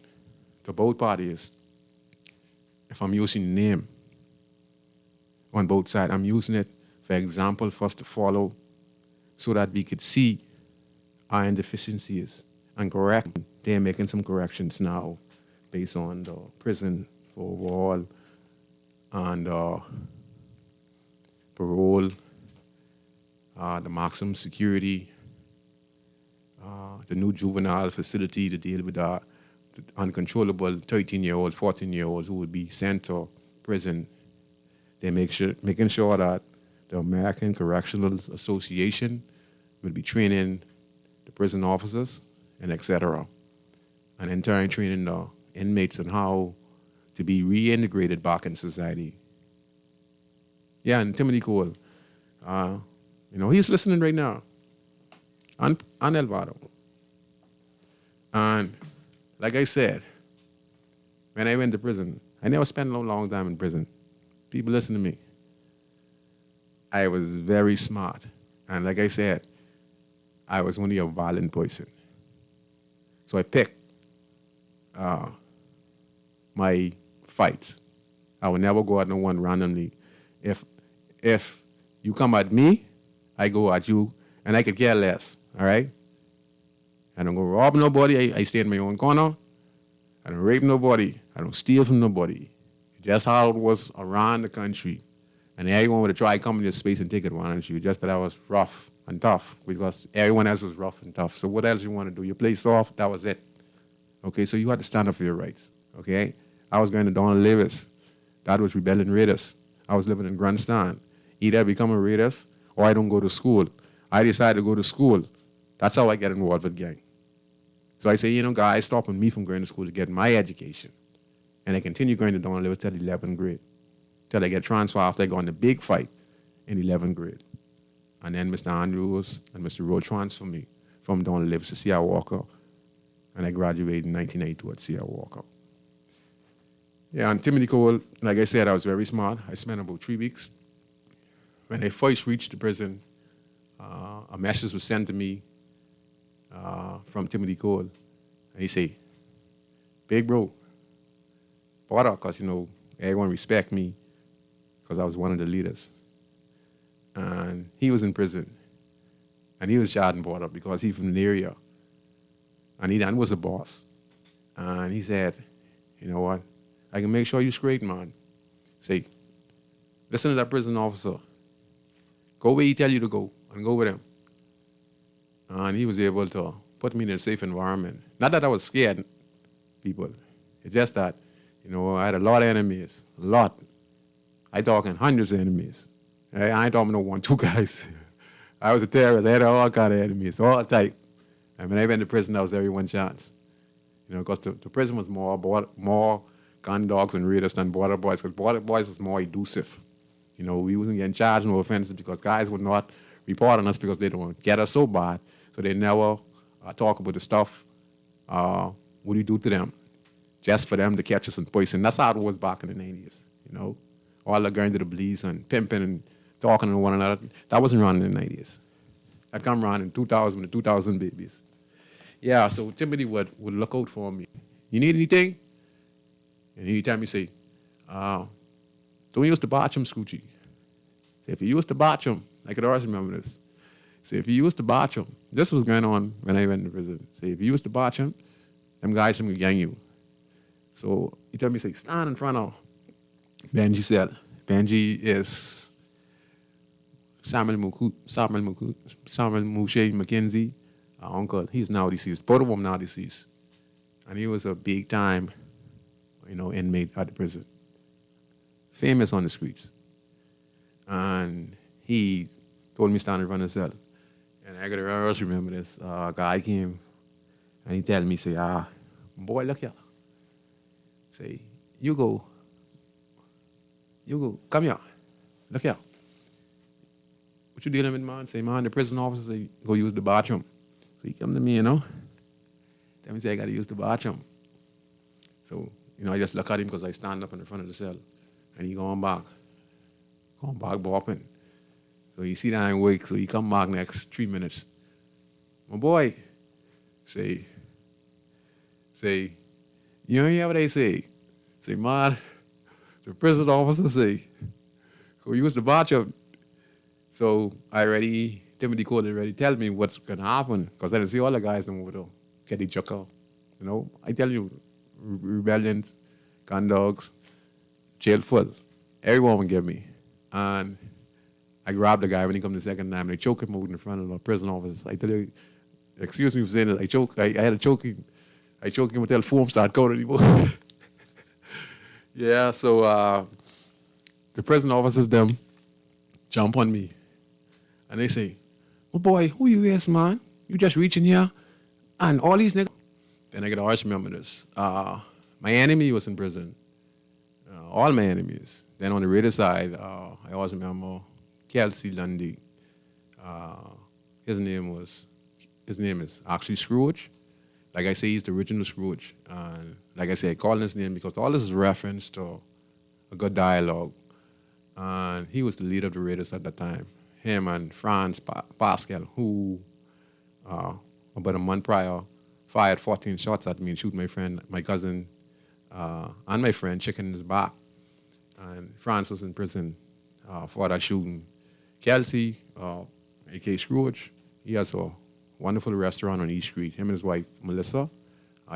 to both parties, if I'm using the name on both sides, I'm using it, for example, for us to follow so that we could see our inefficiencies and correct. They're making some corrections now based on the prison for overall and parole, the maximum security, the new juvenile facility to deal with the uncontrollable 13-year-olds, 14-year-olds who would be sent to prison. They're making sure that the American Correctional Association will be training the prison officers and et cetera. And in turn training the inmates on how to be reintegrated back in society. Yeah, and Timothy Cole, he's listening right now. And Elvado. And like I said, when I went to prison, I never spent a long time in prison. People listen to me. I was very smart. And like I said, I was only a violent person. So I picked my fights. I would never go at no one randomly. If you come at me, I go at you, and I could care less, all right? I don't go rob nobody. I stay in my own corner. I don't rape nobody. I don't steal from nobody. Just how it was around the country. And everyone would try to come in this space and take advantage of you, just that I was rough and tough because everyone else was rough and tough. So what else you want to do? You play soft, that was it. Okay, so you had to stand up for your rights, okay? I was going to Donald Lewis. That was Rebellion Raiders. I was living in Grandstand. Either I become a Raiders or I don't go to school. I decided to go to school. That's how I get involved with gang. So I say, guys stopping me from going to school to get my education. And I continue going to Donald Lewis till 11th grade. Till I get transferred after I go on the big fight in 11th grade. And then Mr. Andrews and Mr. Rowe transferred me from Donald Lewis to C.R. Walker. And I graduated in 1992 at C.R. Walker. Yeah, and Timothy Cole, like I said, I was very smart. I spent about 3 weeks. When I first reached the prison, a message was sent to me from Timothy Cole. And he said, big bro. Brother, because, everyone respect me because I was one of the leaders. And he was in prison. And he was shot and brought up because he's from the area. And he was a boss. And he said, you know what? I can make sure you're straight, man. Say, listen to that prison officer. Go where he tell you to go and go with him. And he was able to put me in a safe environment. Not that I was scared, people. It's just that, I had a lot of enemies. A lot. I talking hundreds of enemies. I ain't talking no 1, 2 guys. I was a terrorist. I had all kind of enemies, all type. And when I went to prison, I was every one chance. Because the prison was more gun dogs and raiders than border boys, because border boys was more elusive. We wasn't getting charged no offenses because guys would not report on us because they don't get us so bad. So they never talk about the stuff, what do you do to them, just for them to catch us and poison. That's how it was back in the 90s, All the going to the police and pimping and talking to one another. That wasn't around in the 90s. That come around in 2000 with the 2000 babies. Yeah, so Timothy would look out for me. You need anything? And he tell me, say, don't use the bathroom, Scoochie. Say, if you use the bathroom, I could always remember this. Say, if you use the bathroom, this was going on when I went to prison. Say, if you use the bathroom, them guys will gang you. So he told me, say, stand in front of Benji said. Benji is Samuel Moshe McKenzie, our uncle. He's now deceased. Both of them now deceased. And he was a big time, inmate at the prison. Famous on the streets. And he told me stand in front of the cell. And I got to always remember this. A guy came and he tell me, say, boy, look here. Say, you go, come here. Look here. What you dealing with, man? Say, man, the prison officer say, go use the bathroom. So he come to me, Tell me, say, I got to use the bathroom. So, I just look at him because I stand up in the front of the cell. And he going back bopping. So he see that I ain't wake, so he come back next 3 minutes. My boy, say, you hear what they say? Say, man, the prison officer say, go use the bathroom. So Timothy Cole already tell me what's going to happen, because I didn't see all the guys over there get each other. I tell you, rebellions, gun dogs, jail full. Everyone would give me. And I grabbed the guy when he come the second time, and I choke him out in front of the prison office. I tell you, excuse me for saying this, I had a choking. I choked him until foam started going anymore. Yeah, so the prison officers, them, jump on me. And they say, oh boy, who you is, man? You just reaching here? And all these niggas. Then I get to always remember this. My enemy was in prison. All my enemies. Then on the radio side, I always remember Kelsey Lundy. His name is actually Scrooge. Like I say, he's the original Scrooge. And like I say, I call him his name because all this is reference to a good dialogue. And he was the leader of the Raiders at that time. Him and Franz Pascal, who about a month prior fired 14 shots at me and shoot my friend, my cousin, and my friend, chicken in his back. And Franz was in prison for that shooting. Kelsey, a.k.a. Scrooge, he has a wonderful restaurant on East Street. Him and his wife, Melissa.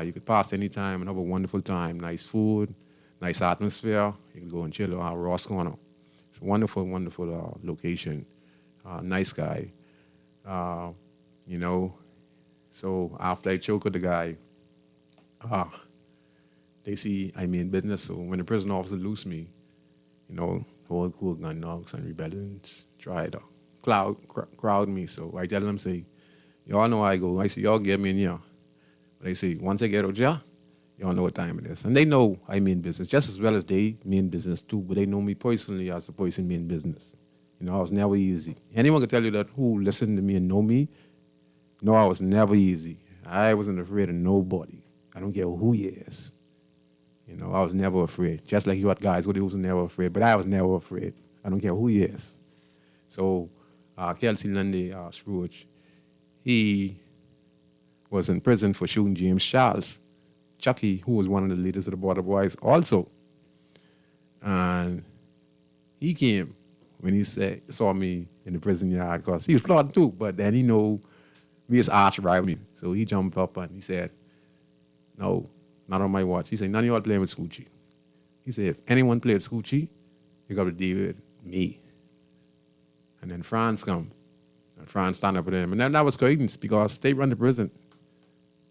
You could pass any time and have a wonderful time. Nice food, nice atmosphere. You can go and chill at Ross Corner. It's a wonderful, wonderful location. Nice guy. So after I choke with the guy, they see I mean business. So when the prison officer loose me, whole cool gun dogs and rebellions try to crowd me. So I tell them, say, y'all know how I go. I say, y'all get me in here. But they say, once I get out here, y'all know what time it is. And they know I mean business, just as well as they mean business too. But they know me personally as a person mean business. I was never easy. Anyone can tell you that who listen to me and know me, no, I was never easy. I wasn't afraid of nobody. I don't care who he is. I was never afraid. Just like you had guys who was never afraid, but I was never afraid. I don't care who he is. So Kelsey Lundy, Scrooge, he was in prison for shooting James Charles Chucky, who was one of the leaders of the Border Boys also. And he came when he saw me in the prison yard because he was plotting too, but then he know me as arch rival. So he jumped up and he said, no, not on my watch. He said, none of y'all playing with Scoochie. He said, if anyone played with Scoochie, you got to deal with me. And then Franz come. And Franz stand up with him. And then that was coincidence because they run the prison.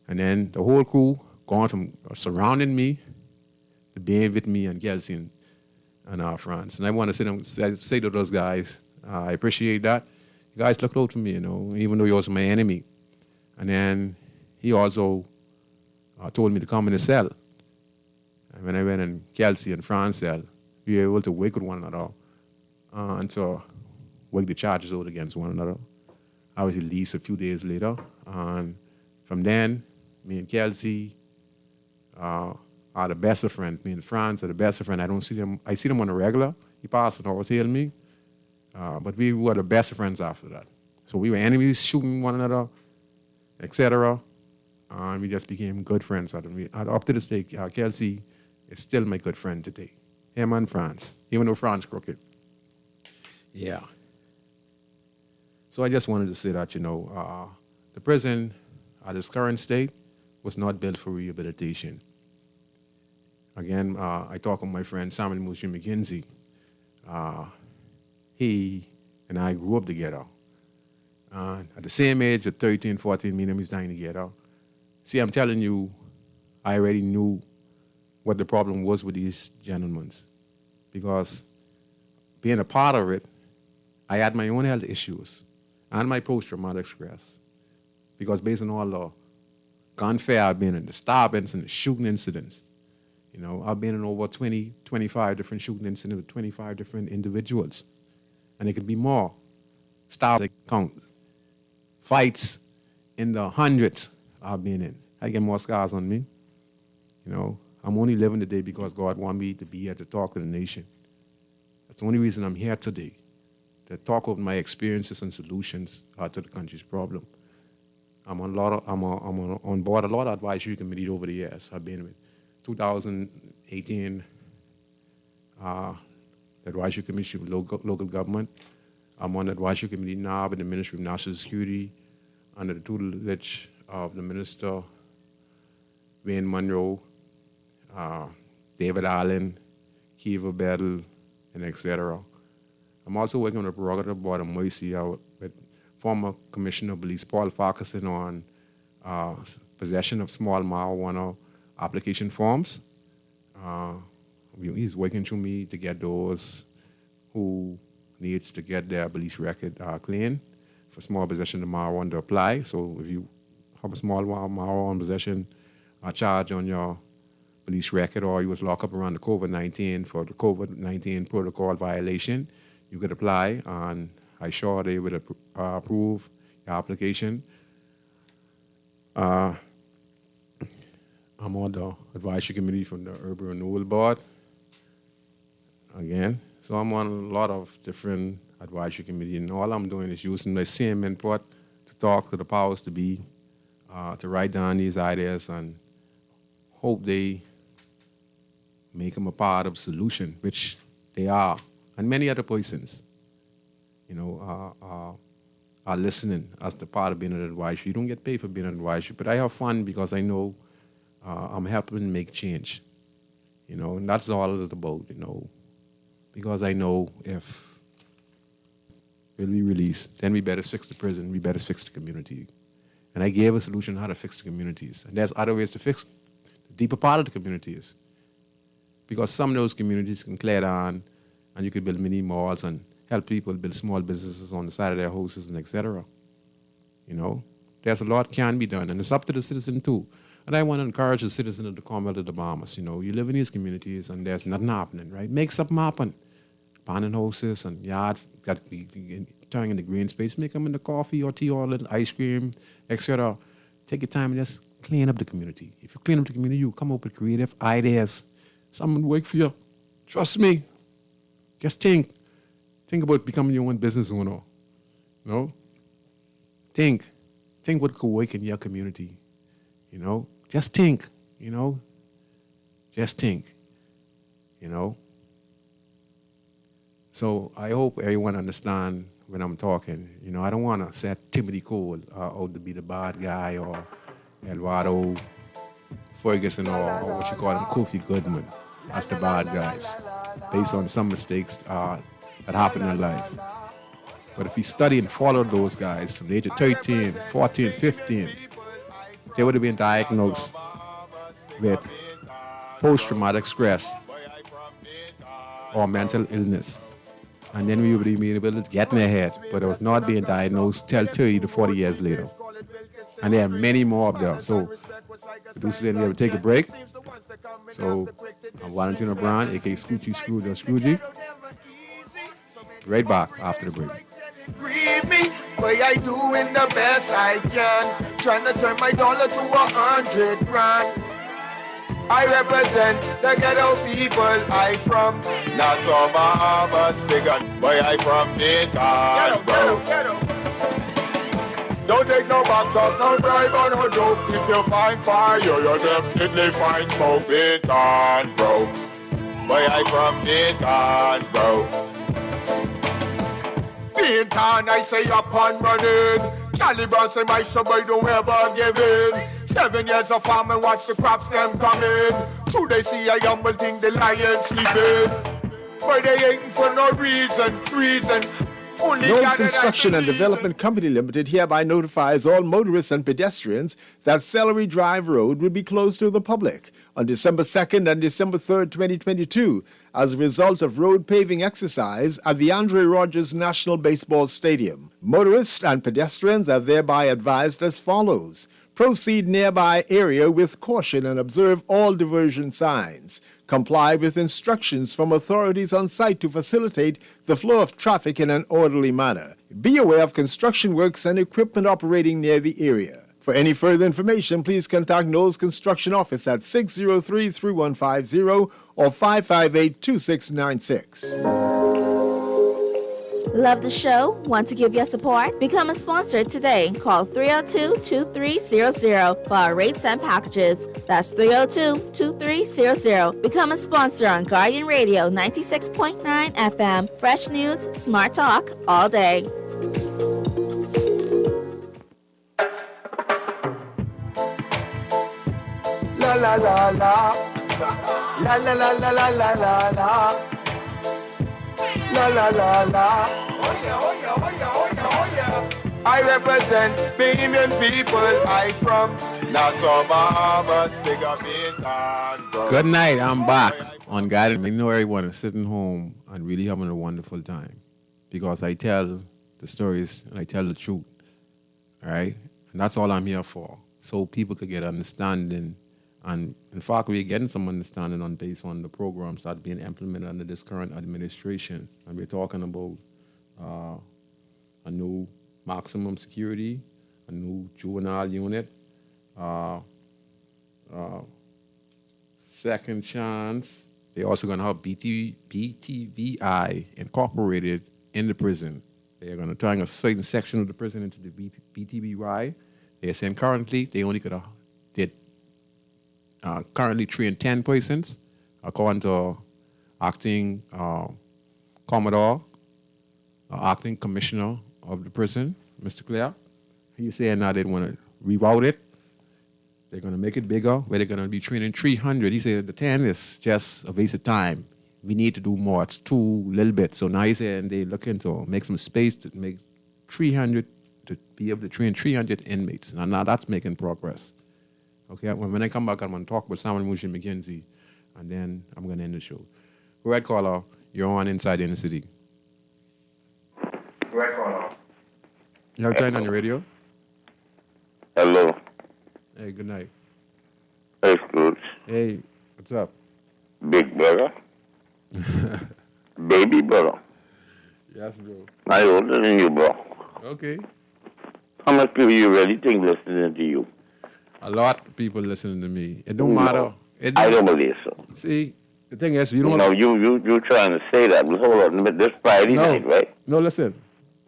And then the whole crew gone from surrounding me to being with me and Kelsey and Franz. And I want to say to those guys, I appreciate that. You guys looked out for me, even though you was my enemy. And then he also told me to come in the cell. And when I went in Kelsey and Franz cell, we were able to work with one another and so work the charges out against one another. I was released a few days later. And from then, me and Kelsey are the best of friends. Me and Franz are the best of friends. I don't see them. I see them on a regular. He passed and always hailed me. But we were the best of friends after that. So we were enemies, shooting one another, etc. And we just became good friends. Up to this day, Kelsey is still my good friend today. Him and Franz, even though Franz crooked. Yeah. So I just wanted to say that, the prison at its current state was not built for rehabilitation. Again, I talk with my friend Samuel Mushi McKenzie. He and I grew up together. At the same age, at 13, 14, me and him was dying together. See, I'm telling you, I already knew what the problem was with these gentlemen. Because being a part of it, I had my own health issues and my post-traumatic stress. Because based on all the gunfire I've been in, the stabbings and the shooting incidents, I've been in over 20, 25 different shooting incidents with 25 different individuals. And it could be more. Stabs, count. Fights in the hundreds I've been in. I get more scars on me. I'm only living today because God wanted me to be here to talk to the nation. That's the only reason I'm here today, to talk about my experiences and solutions to the country's problem. I'm on board a lot of advisory committees over the years. I've been with 2018, the advisory committee for local government. I'm on the advisory committee now with the Ministry of National Security under the tutelage of the Minister Wayne Monroe, David Allen, Kiva Battle, and etc. I'm also working on the Prerogative Board of Mercy with former Commissioner of Police Paul Farquharson on possession of small marijuana application forms. He's working through me to get those who needs to get their police record clean for small possession of marijuana to apply. So if you have a small marijuana possession charge on your police record, or you was locked up around the COVID-19 for the COVID-19 protocol violation, you could apply, and I'm sure they would approve your application. I'm on the advisory committee from the Urban Renewal Board, again. So I'm on a lot of different advisory committees, and all I'm doing is using the same input to talk to the powers to be, to write down these ideas and hope they make them a part of the solution, which they are. And many other persons, are listening as the part of being an advisor. You don't get paid for being an advisor, but I have fun because I know I'm helping make change, and that's all it's about, because I know if we'll be released, then we better fix the prison, we better fix the community. And I gave a solution how to fix the communities. And there's other ways to fix the deeper part of the communities. Because some of those communities can clear down, and you could build mini malls and help people build small businesses on the side of their houses and etc. There's a lot can be done, and it's up to the citizen too. And I want to encourage the citizen of the Commonwealth of the Bahamas. You live in these communities and there's nothing happening, right? Make something happen. Abandoned houses and yards got to be turning into green space. Make them into coffee or tea or a little ice cream, etc. Take your time and just clean up the community. If you clean up the community, you come up with creative ideas. Something will work for you. Trust me. Just think. Think about becoming your own business owner. Think what could work in your community. Just think. you know? Just think, you know? So I hope everyone understand when I'm talking. You know, I don't want to set Timothy Cole out to be the bad guy or Eduardo Ferguson or what you call him, Kofi Goodman as the bad guys based on some mistakes that happened in life. But if we study and follow those guys from the age of 13, 14, 15, they would have been diagnosed with post-traumatic stress or mental illness. And then we would be able to get in their head, but it was not being diagnosed till 30 to 40 years later. And there are many more of them. So, producers in there will take a break. So, I'm Valentino Brown, aka Scoochie Scrooge or Scroogey. Right back after the break. Grieve me, but I doing the best I can. Trying to turn my dollar to 100 grand. I represent the ghetto people I from. Nassau, Bahamas, bigger, but I from Dayton, bro. Don't take no back talk, no bribe or no joke. If you find fire, you definitely find smoke. Dayton, bro. But I from Dayton, bro. Dayton, I say up and running. Caliban say my boy don't ever give in. 7 years of farm and watch the crops them coming. True they see a humble thing, the lions sleeping. But they ain't for no reason. Only Jones Construction and Development Company Limited hereby notifies all motorists and pedestrians that Celery Drive Road will be closed to the public on December 2nd and December 3rd, 2022, as a result of road paving exercise at the Andre Rogers National Baseball Stadium. Motorists and pedestrians are thereby advised as follows. Proceed nearby area with caution and observe all diversion signs. Comply with instructions from authorities on site to facilitate the flow of traffic in an orderly manner. Be aware of construction works and equipment operating near the area. For any further information, please contact Knowles Construction Office at 603-3150 or 558-2696. Love the show? Want to give your support? Become a sponsor today. Call 302-2300 for our rates and packages. That's 302-2300. Become a sponsor on Guardian Radio 96.9 FM. Fresh news, smart talk, all day. La la la la. La la la la la la la la. La la la la. Oh yeah, oh yeah, oh yeah, oh yeah, oh yeah. I represent Bahamian people. I from Nassau, Bahamas, big up Dayton, bro. Good night, I'm back on Guided. I know everyone is sitting home and really having a wonderful time because I tell the stories and I tell the truth, all right? And that's all I'm here for, so people could get understanding. And in fact, we're getting some understanding on based on the programs that are being implemented under this current administration. And we're talking about a new maximum security, a new juvenile unit, second chance. They're also going to have BTVI incorporated in the prison. They're going to turn a certain section of the prison into the BTVI. They're saying currently they only could did currently train 10 persons, according to acting Commodore, acting commissioner of the prison, Mr. Clare. He's saying now they want to reroute it. They're going to make it bigger, where they're going to be training 300. He said the 10 is just a waste of time. We need to do more. It's too little bit. So now he's saying they're looking to make some space to make 300, to be able to train 300 inmates. Now that's making progress. Okay, when I come back, I'm going to talk with Samuel Mushin McKenzie, and then I'm going to end the show. Go ahead, caller. You're on Inside Inner City. Go ahead, caller. You have time on your radio? Hello. Hey, good night. Hey, Scrooge. Hey, what's up? Big brother. Baby brother. Yes, bro. I older than you, bro. Okay. How much people you really think listening to you? A lot of people listening to me. It don't matter. I don't believe so. See, the thing is, you don't know. You trying to say that. But hold on, this Friday night, right? No, listen.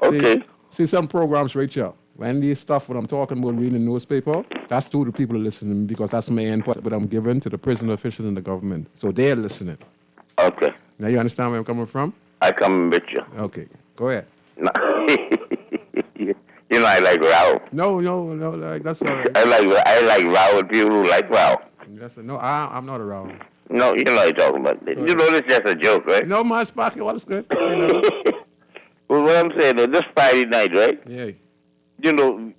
Okay. See, some programs reach out. when these stuff, what I'm talking about, reading the newspaper, that's to the people listening because that's my input, what I'm giving to the prison officials and the government. So they're listening. Okay. Now you understand where I'm coming from? I come with you. Okay, go ahead. No. You know, I like row. No, like, that's all right. I like row with people who like row. No, I'm not around. No, you know what I'm talking about. You know this is just a joke, right? No, my Sparky, all is good. Well, what I'm saying is this Friday night, right? Yeah. You know,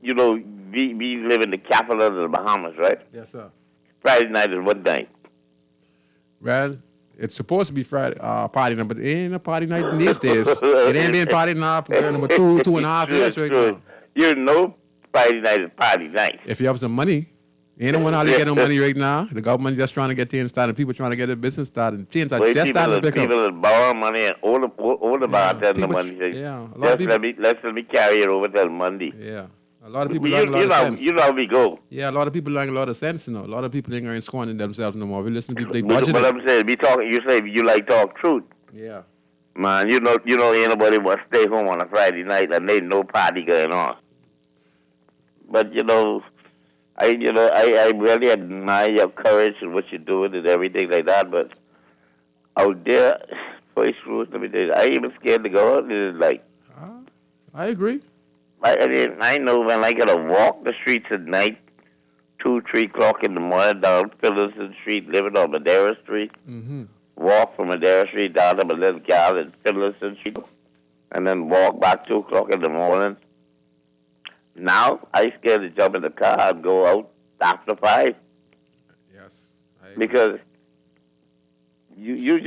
we live in the capital of the Bahamas, right? Yes, sir. Friday night is what night? Well, it's supposed to be Friday party night, but it ain't a party night in these days. It ain't been party night for number 2.5 years right now. You know Friday night is party night. If you have some money, ain't no one out there getting no money right now. The government just trying to get things started. People trying to get their business started. Things are just starting to pick up. People that borrow money and all the bartenders the money. Yeah, a lot of people. Let me carry it over till Monday. Yeah, a lot of people learn a lot of sense. You know how we go. Yeah, a lot of people learn a lot of sense. You know, a lot of people ain't squandering themselves no more. We listen to people, they But budget. I'm saying, you say you like talk truth. Yeah. Man, you know, ain't nobody want to stay home on a Friday night and ain't no party going on. But I really admire your courage and what you're doing and everything like that. But out there, first rules, let me tell you, I ain't even scared to go out. It's like, I agree. I know when I gotta walk the streets at night, 2, 3 o'clock in the morning down Phillipson Street, living on Madeira Street. Mm-hmm. Walk from Madeira Street down to my little gal at Phillipson Street, and then walk back 2 o'clock in the morning. Now, I scared to jump in the car and go out after 5. Yes. Because you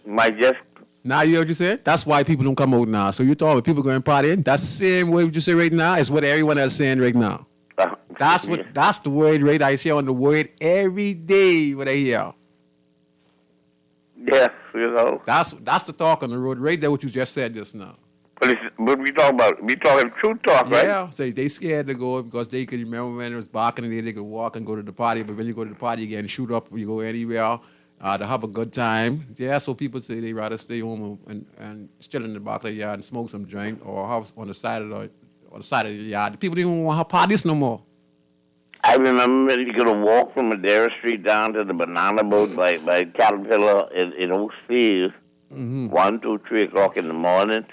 might just... Now you heard what you said? That's why people don't come out now. So you thought when people going partying, that's the same way what you say right now is what everyone else saying right now. That's the word right I hear on the word every day what I hear. Yeah, That's the talk on the road right there what you just said just now. But we talking truth talk, right? Yeah, say they scared to go because they could remember when it was back in the day they could walk and go to the party, but when you go to the party you get shoot up, you go anywhere to have a good time. Yeah, so people say they rather stay home and chill in the back of the yard and smoke some drink or have on the side of the yard. The people don't even want to have parties no more. I remember when you could walk from Madeira Street down to the banana boat by Caterpillar in Oakfield, 1, 2, 3 o'clock in the morning.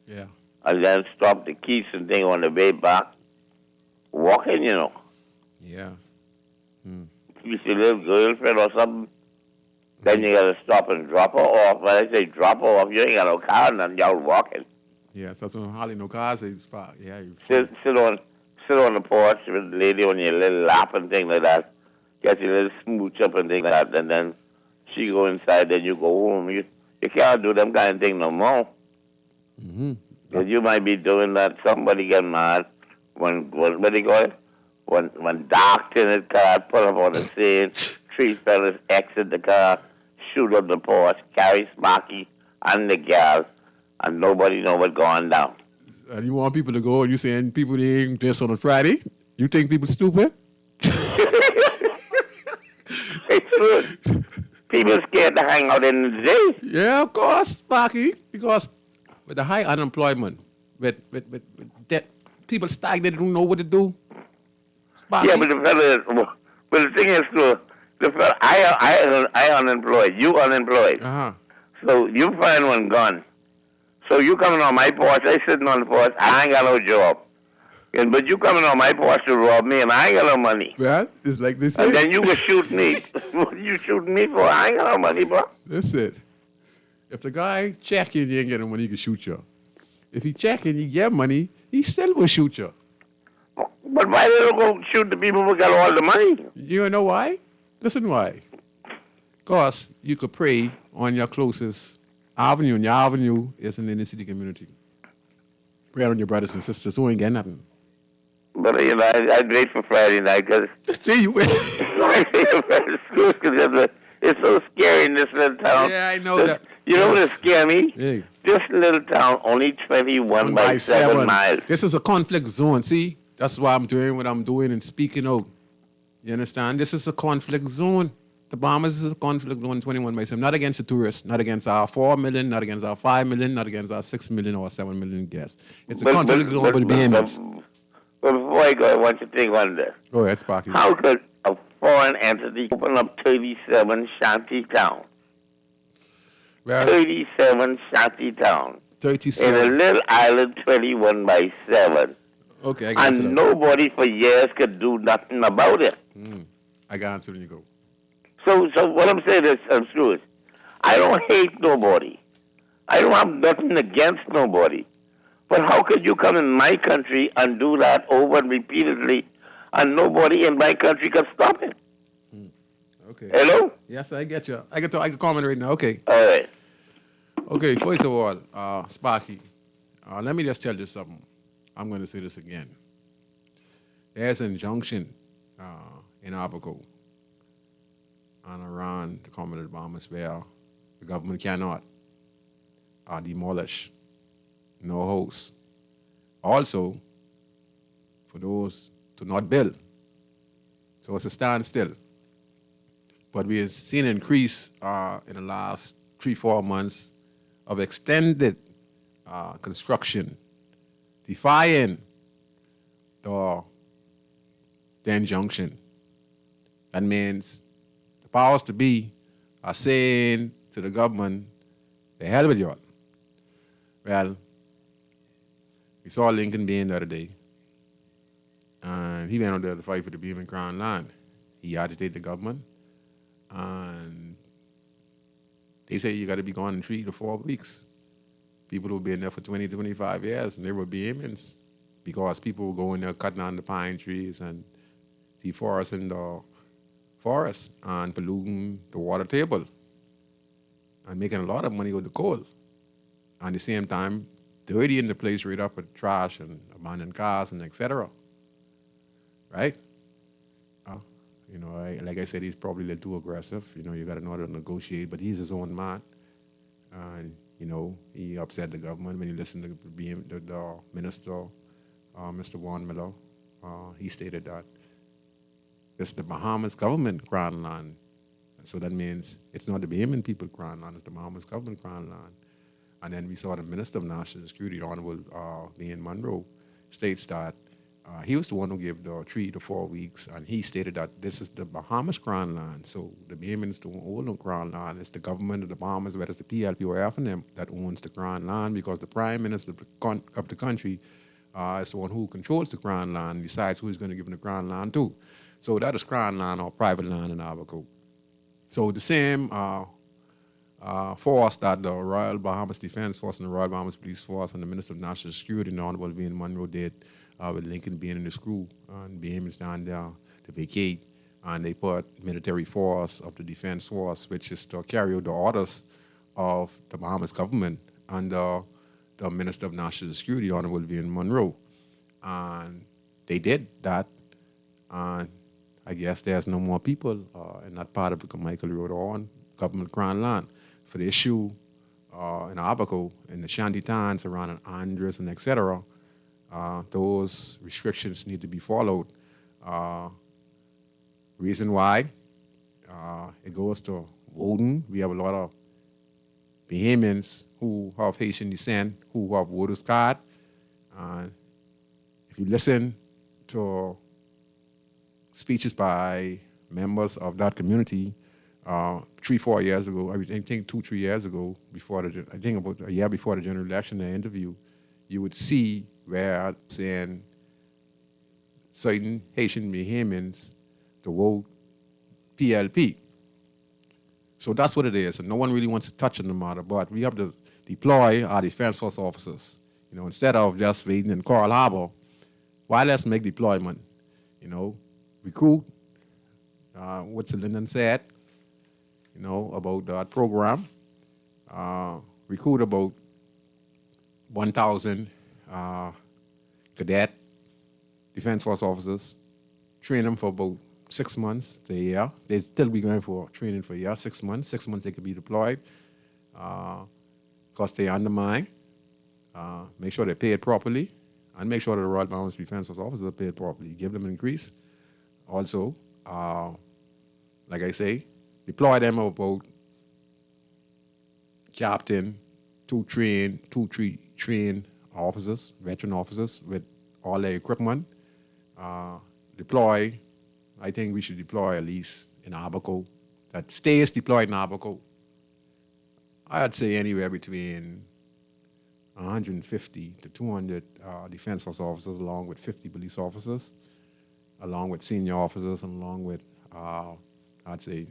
Yeah. And then stop the Keats and thing on the way back. Walking, Yeah. You see a little girlfriend or something, then you gotta stop and drop her off. When I say drop her off, you ain't got no car and then y'all walking. Yeah, so that's when hardly no cars they spot. Yeah. Sit on the porch with the lady on your little lap and thing like that. Get your little smooch up and thing like that, and then she go inside, then you go home. You can't do them kind of thing no more. Mm-hmm. Because you might be doing that, somebody get mad when what do you call it? When dark tinted car pull up on the scene, 3 fellas exit the car, shoot up the porch, carry Sparky and the gal, and nobody know what's going down. And you want people to go and you saying people ain't this on a Friday? You think people stupid? People scared to hang out in the day. Yeah, of course, Sparky. Because with the high unemployment, with that people stagnant, don't know what to do. Sparky. Yeah, but the thing is, the fella, I unemployed, you unemployed. Uh-huh. So you find one gone. So you coming on my porch, I sitting on the porch, I ain't got no job. But you coming on my porch to rob me and I ain't got no money. Well, it's like this. And then you go shoot me. What you shooting me for? I ain't got no money, bro. That's it. If the guy checking, you ain't getting money, he can shoot you. If he checking, you get money, he still will shoot you. But why they don't go shoot the people who got all the money? You know why? Listen why. Because you could pray on your closest avenue, and your avenue is in the inner city community. Pray on your brothers and sisters who ain't getting nothing. But, I'd wait for Friday night because... See, you it's so scary in this little town. Yeah, I know that. You know what scares me? Yeah. This little town, only 21 by 7 miles. This is a conflict zone, see? That's why I'm doing what I'm doing and speaking out. You understand? This is a conflict zone. The Bahamas is a conflict zone 21 by 7. Not against the tourists, not against our 4 million, not against our 5 million, not against our 6 million or 7 million guests. It's a conflict zone for the Bahamians. But before I go, I want you to think on this. Go ahead, Sparky. How could a foreign entity open up 37 shanty towns? Well, 37 shanty towns. In a 37. little island 21 by 7. Okay, I got And nobody for years could do nothing about it. I got answer when you go. So what I'm saying is, Stuart, I don't hate nobody. I don't have nothing against nobody. But how could you come in my country and do that over and repeatedly, and nobody in my country can stop it? Okay. Hello? Yes, I get you. I can comment right now. Okay. All right. Okay, first of all, Sparky, let me just tell you something. I'm going to say this again. There's an injunction in Abaco and around the Commodore Bahamas where the government cannot demolish no house. Also, for those to not build. So it's a standstill. But we have seen an increase in the last 3-4 months of extended construction, defying the injunction. That means the powers to be are saying to the government, the hell with y'all. Well, we saw Lincoln Bain the other day, and he went out there to fight for the Beam and Crown Line. He agitated the government, and they say you got to be gone in 3 to 4 weeks. People who have been there for 20 to 25 years, and they were Bahamians because people were going there cutting down the pine trees and deforesting the forest and polluting the water table and making a lot of money with the coal. At the same time, dirtying the place right up with trash and abandoned cars and etc. Right? Like I said, he's probably a little too aggressive. You got to know how to negotiate, but he's his own man. And, he upset the government when you listen to the minister, Mr. Warren Miller. He stated that it's the Bahamas government crown land. And so that means it's not the Bahamian people crown land, it's the Bahamas government crown land. And then we saw the Minister of National Security, the Honorable Ian Munro, states that he was the one who gave the 3 to 4 weeks, and he stated that this is the Bahamas Crown Land. So the Bahamians don't own the Crown Land. It's the government of the Bahamas, whether it's the PLP or FNM, that owns the Crown Land because the Prime Minister of the country is the one who controls the Crown Land and decides who he's going to give the Crown Land to. So that is Crown Land or private land in Abaco. So the same force that the Royal Bahamas Defense Force and the Royal Bahamas Police Force and the Minister of National Security, the Honorable Ian Munro, did with Lincoln being in the screw and Bahamians down there to vacate, and they put military force of the defense force, which is to carry out the orders of the Bahamas government under the Minister of National Security, Honorable Ian Munro. And they did that, and I guess there's no more people in that part of Michael Road or on government Crown Land. For the issue in Abaco, in the shanty towns around Andres and etc., those restrictions need to be followed. Reason why, it goes to voting. We have a lot of Bahamians who have Haitian descent, who have voters card. If you listen to speeches by members of that community 3-4 years ago, I think 2-3 years ago, about a year before the general election, the interview, you would see where saying certain Haitian Bahamians to vote PLP. So that's what it is, and no one really wants to touch on the matter, but we have to deploy our defense force officers. Instead of just waiting in Coral Harbor, why let's make deployment? Recruit, what Sir Lyndon said, about that program. Recruit about 1,000 cadet defense force officers, train them for about 6 months to a year. They'll still be going for training for a year, 6 months. 6 months they could be deployed because they undermine. Make sure they're paid properly, and make sure that the Royal Bahamas Defense Force officers are paid properly. Give them an increase. Also, like I say, deploy them about captain, 2-3 trained officers, veteran officers with all their equipment, deploy. I think we should deploy at least in Abaco, that stays deployed in Abaco. I'd say anywhere between 150 to 200 defense force officers, along with 50 police officers, along with senior officers, and along with, I'd say,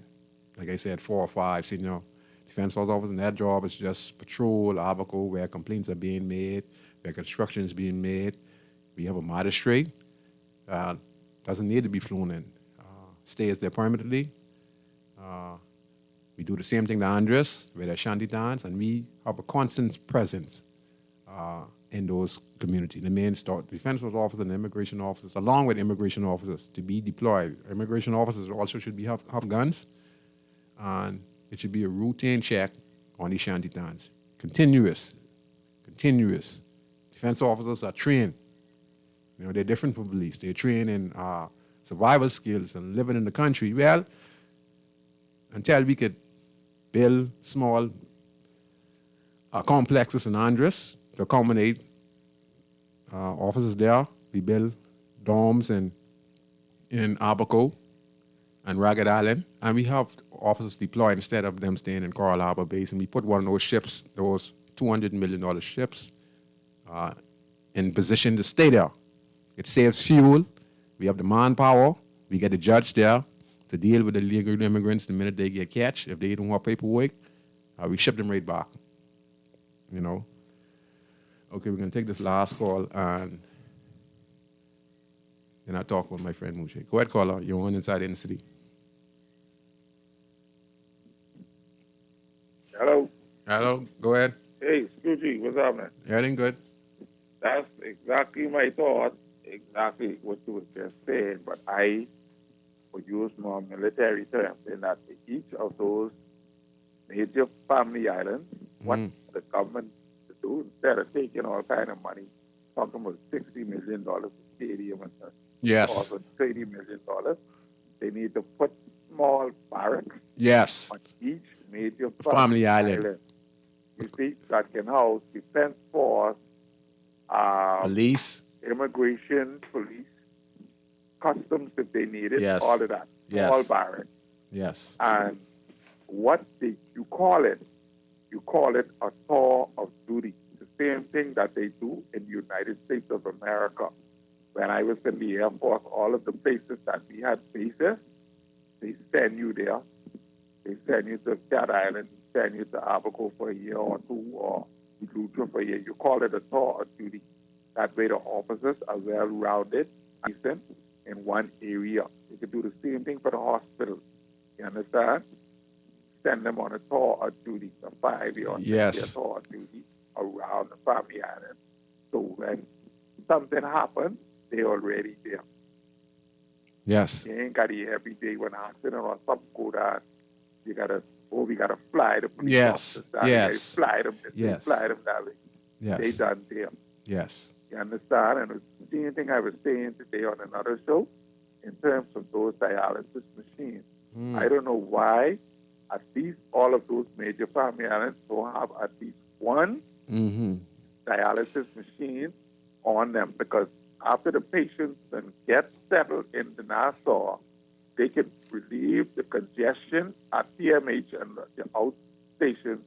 like I said, 4 or 5 senior defense force officers. And their job is just patrol Abaco where complaints are being made, where construction is being made. We have a magistrate. Doesn't need to be flown in. Stays there permanently. We do the same thing to Andres with our shanty dance, and we have a constant presence in those communities. The main defense force officers and immigration officers, along with immigration officers, to be deployed. Immigration officers also should have guns, and it should be a routine check on these shanty towns. Continuous. Defense officers are trained. You know, they're different from police. They're trained in survival skills and living in the country. Well, until we could build small complexes in Andres to accommodate officers there, we build dorms in Abaco and Ragged Island, and we have officers deployed instead of them staying in Coral Harbor Base, and we put one of those ships, those $200 million ships, in position to stay there. It saves fuel. We have the manpower. We get a judge there to deal with the illegal immigrants the minute they get catch. If they don't have paperwork, we ship them right back. You know. Okay, we're gonna take this last call and then I'll talk with my friend Moshe. Go ahead, caller. You're on Inside In the City. Hello. Hello. Go ahead. Hey, Scoochie, what's up, man? Everything good? That's exactly my thought, exactly what you were just saying, but I would use more military terms in that each of those major family islands, what the government to do, instead of taking all kind of money, talking about $60 million for stadium and Yes. also $30 million, they need to put small barracks Yes. on each major Family island. You see, that can house defense force, Police. immigration, police, customs if they need it, Yes. all of that. Yes. All barracks. Yes. And what you call it a tour of duty. The same thing that they do in the United States of America. When I was in the Air Force, all of the places that we had bases, they send you there. They send you to Cat Island, send you to Abaco for a year or two, or Eleuthera for a year. You call it a tour of duty. That way the officers are well-rounded in one area. You can do the same thing for the hospital. You understand? Send them on a tour of duty, a 5-year or 10-year tour of duty around the family island. So when something happens, they're already there. Yes. You ain't got to hear every day when an accident or something go down. We got to fly the police officers down there. Yes. Fly them this way, Yes. fly them that way. Yes. They done there. Yes. You understand? And the same thing I was saying today on another show in terms of those dialysis machines. I don't know why at least all of those major family islands don't have at least one dialysis machine on them, because after the patients then get settled in the Nassau, they can relieve the congestion at PMH and the outstation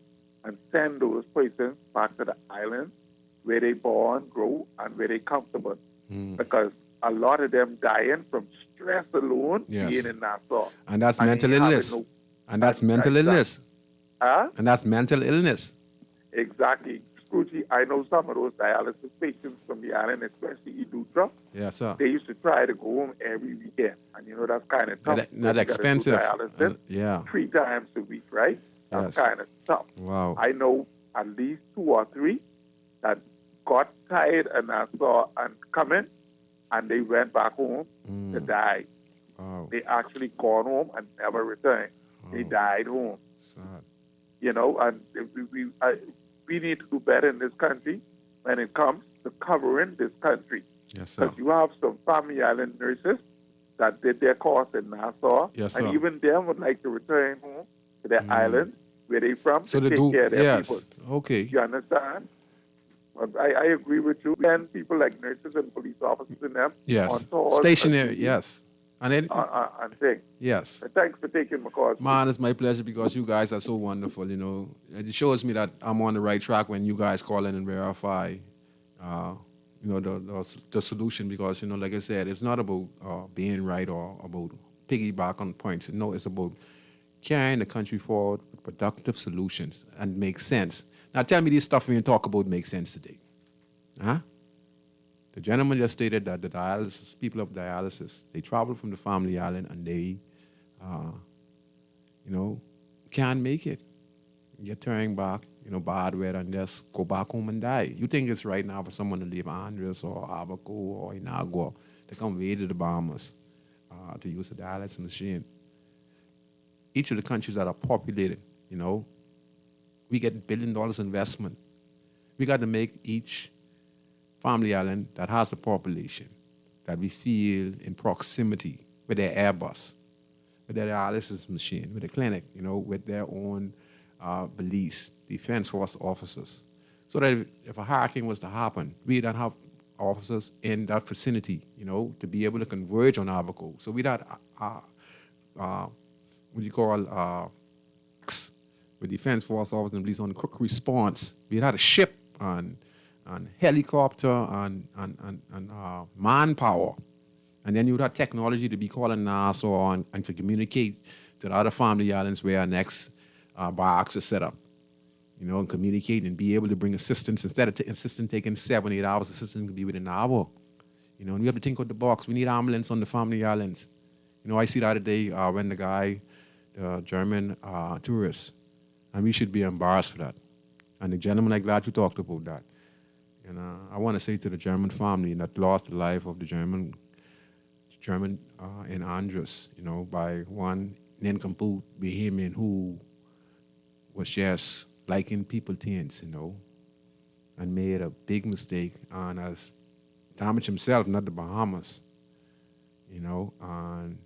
and send those patients back to the island where they born, grow, and where they comfortable. Because a lot of them dying from stress alone being in Nassau. And that's mental illness. And that's mental illness. Huh? And that's mental illness. Exactly. Scrooge, I know some of those dialysis patients from the island, especially Eleuthera. Yes, sir. They used to try to go home every weekend. And you know, that's kind of tough. Not expensive. Dialysis 3 times a week, right? That's kind of tough. Wow. I know at least 2 or 3 that got tired in Nassau and coming, and they went back home to die. Wow. They actually gone home and never returned. They died home. Sad. You know, and we need to do better in this country when it comes to covering this country. Yes, sir. Because you have some family island nurses that did their course in Nassau, Yes, and sir. even them would like to return home to their island where they from So to they take do. care of their Yes. people. Okay. You understand? But I agree with you. And people like nurses and police officers and them Yes. on tours, Stationary, yes. And then, and things. yes. Thanks for taking my call. Man, it's my pleasure because you guys are so wonderful, you know. It shows me that I'm on the right track when you guys call in and verify, you know, the solution because, you know, like I said, it's not about being right or about piggyback on points. No, it's about carrying the country forward with productive solutions and make sense. Now, tell me this stuff when you talk about make sense today. Huh? The gentleman just stated that the dialysis, people of dialysis, they travel from the family island and they, you know, can't make it. Get turning back, you know, bad weather and just go back home and die. You think it's right now for someone to leave Andres or Abaco or Inagua to come way to the Bahamas to use a dialysis machine? Each of the countries that are populated, you know, we get $1 billion investment. We got to make each family island that has a population that we feel in proximity with their Airbus, with their dialysis machine, with a clinic, you know, with their own police, defense force officers. So that if a hurricane was to happen, we don't have officers in that vicinity, you know, to be able to converge on Abaco. So we got, what you call, with defense force officers and police on quick response. We had a ship and helicopter and manpower. And then you would have technology to be calling NASA and to communicate to the other family islands where our next barracks is set up. You know, and communicate and be able to bring assistance. Instead of assistance taking 7, 8 hours, assistance can be within an hour. You know, and we have to think out the box. We need ambulance on the family islands. You know, I see the other day when the German tourist, and we should be embarrassed for that. And the gentleman, I'm glad you talked about that. And I want to say to the German family that lost the life of the German in Andres, you know, by one nincompoop Bahamian who was just liking people things, you know, and made a big mistake and has damaged himself, not the Bahamas, you know. And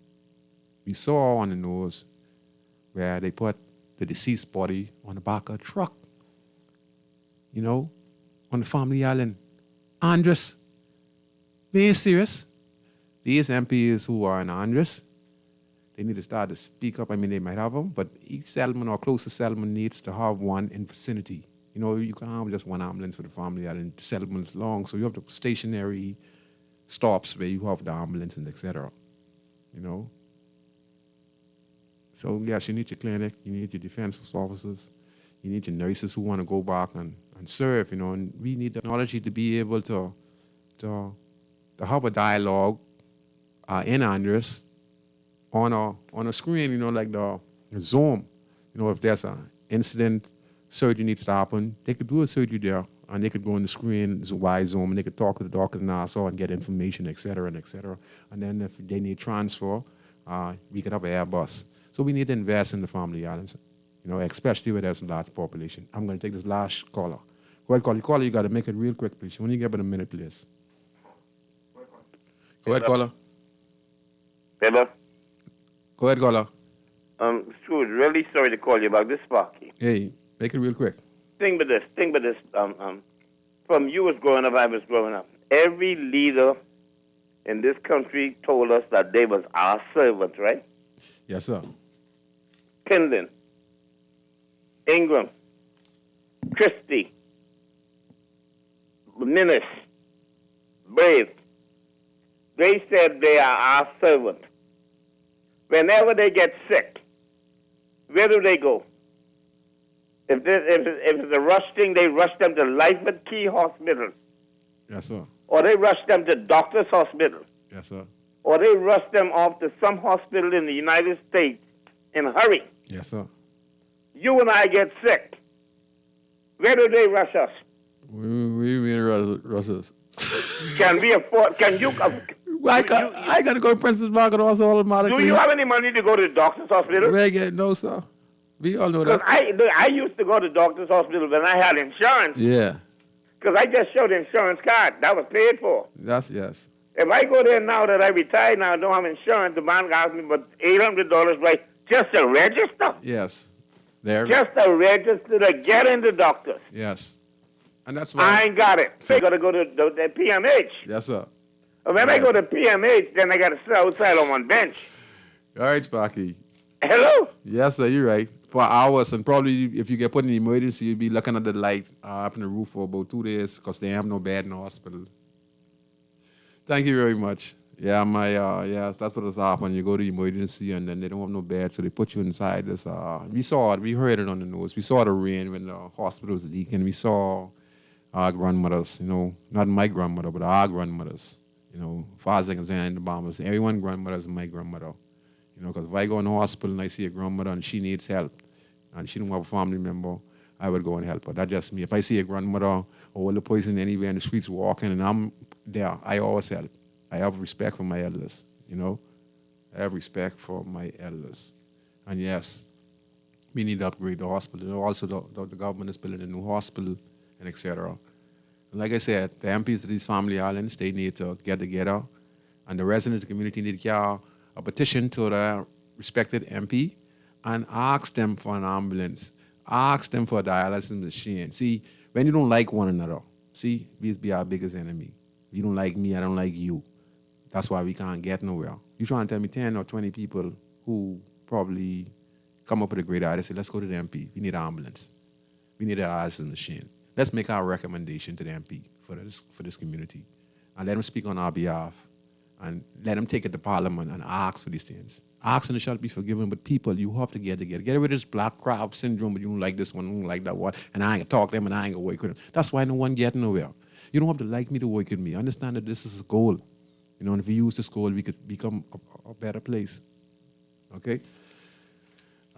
we saw on the news where they put the deceased body on the back of a truck, you know, on the family island. Andres, being serious. These MPs who are in Andres, they need to start to speak up. I mean, they might have them, but each settlement or closest settlement needs to have one in vicinity. You know, you can't have just one ambulance for the family island. Settlements long, so you have the stationary stops where you have the ambulance and etc. You know. So yes, you need your clinic, you need your defense force officers, you need your nurses who want to go back and serve, you know, and we need the technology to be able to have a dialogue in Andres on a screen, you know, like the Zoom. You know, if there's an incident, surgery needs to happen, they could do a surgery there, and they could go on the screen, wide Zoom, and they could talk to the doctor in Nassau and get information, et cetera, and et cetera. And then if they need transfer, we could have an Airbus. So we need to invest in the family islands, you know, especially where there's a large population. I'm going to take this last caller. Go ahead, caller. You got to make it real quick, please. You only get about a minute, please. Go ahead, caller. Hello? Go ahead, caller. Stuart, really sorry to call you back. This Sparky. Hey, make it real quick. Think about this. From you was growing up, I was growing up. Every leader in this country told us that they was our servants, right? Yes, sir. Kindlin, Ingram, Christie, Minnis, Brave. They said they are our servant. Whenever they get sick, where do they go? If it's a rush thing, they rush them to Lightfoot Key Hospital. Yes, sir. Or they rush them to Doctors Hospital. Yes, sir. Or they rush them off to some hospital in the United States in a hurry. Yes, sir. You and I get sick. Where do they rush us? We rush us. Can we afford? Can you? I got to go to Princess Market also automatically. Do you have any money to go to the Doctors Hospital? No, sir. We all know that. I used to go to Doctors Hospital when I had insurance. Yeah. Because I just showed the insurance card. That was paid for. Yes. If I go there now that I retired now, don't have insurance, the bank asks me about $800, right? Just to register. Yes. There. Just to register to get into doctors. Yes. And that's I why. ain't got it. I got to go to the PMH. Yes, sir. When I go to PMH, then I got to sit outside on one bench. All right, Sparky. Hello? Yes, sir, you're right. For hours, and probably if you get put in emergency, you'll be looking at the light up in the roof for about 2 days because they have no bed in the hospital. Thank you very much. Yeah, yes, that's what has happened. You go to emergency and then they don't have no bed, so they put you inside this. We saw it, we heard it on the news. We saw the rain when the hospital was leaking. We saw our grandmothers, not my grandmother, but our grandmothers. Fathers and the bombers. Everyone grandmother is my grandmother. Because if I go in the hospital and I see a grandmother and she needs help and she don't have a family member, I would go and help her. That's just me. If I see a grandmother or older person anywhere in the streets walking and I'm there, I always help. I have respect for my elders, I have respect for my elders. And yes, we need to upgrade the hospital. Also, the government is building a new hospital and etc. And like I said, the MPs of these family islands, they need to get together, and the resident community need to carry a petition to the respected MP and ask them for an ambulance, ask them for a dialysis machine. See, when you don't like one another, we be our biggest enemy. You don't like me, I don't like you. That's why we can't get nowhere. You trying to tell me 10 or 20 people who probably come up with a great idea, say, let's go to the MP. We need an ambulance. We need a dialysis machine. Let's make our recommendation to the MP for this community and let them speak on our behalf and let them take it to Parliament and ask for these things. Ask and it shall be forgiven, but people, you have to get together. Get rid of this black crowd syndrome, but you don't like this one, you don't like that one, and I ain't gonna talk to them and I ain't gonna work with them. That's why no one getting nowhere. You don't have to like me to work with me. Understand that this is a goal. And if we use this goal, we could become a better place. Okay?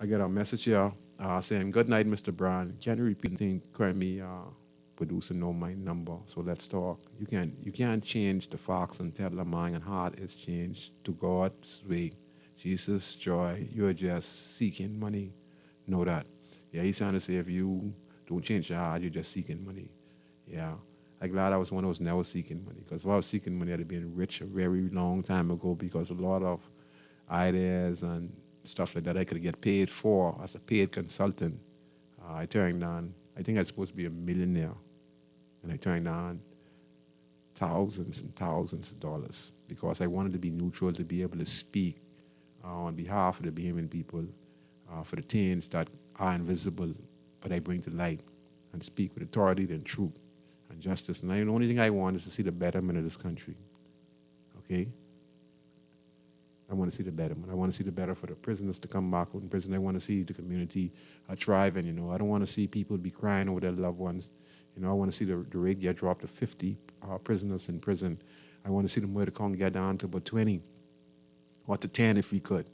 I get a message here saying, good night, Mr. Brown. Can you repeat the thing? Currently, producer know my number, so let's talk. You can't change the facts and tell the mind and heart is changed to God's way. Jesus, joy, you're just seeking money. Know that. Yeah, he's trying to say if you don't change your heart, you're just seeking money. Yeah. I'm glad I was one who was never seeking money, because if I was seeking money, I'd have been rich a very long time ago, because a lot of ideas and stuff like that I could get paid for as a paid consultant. I turned down, I think I was supposed to be a millionaire, and I turned down thousands and thousands of dollars because I wanted to be neutral, to be able to speak on behalf of the Bahamian people for the things that are invisible, but I bring to light and speak with authority and truth and justice. And the only thing I want is to see the betterment of this country. Okay? I want to see the betterment. I want to see the better for the prisoners to come back out in prison. I want to see the community thriving, I don't want to see people be crying over their loved ones. I want to see the rate get dropped to 50 prisoners in prison. I want to see the murder count get down to about 20 or to 10 if we could.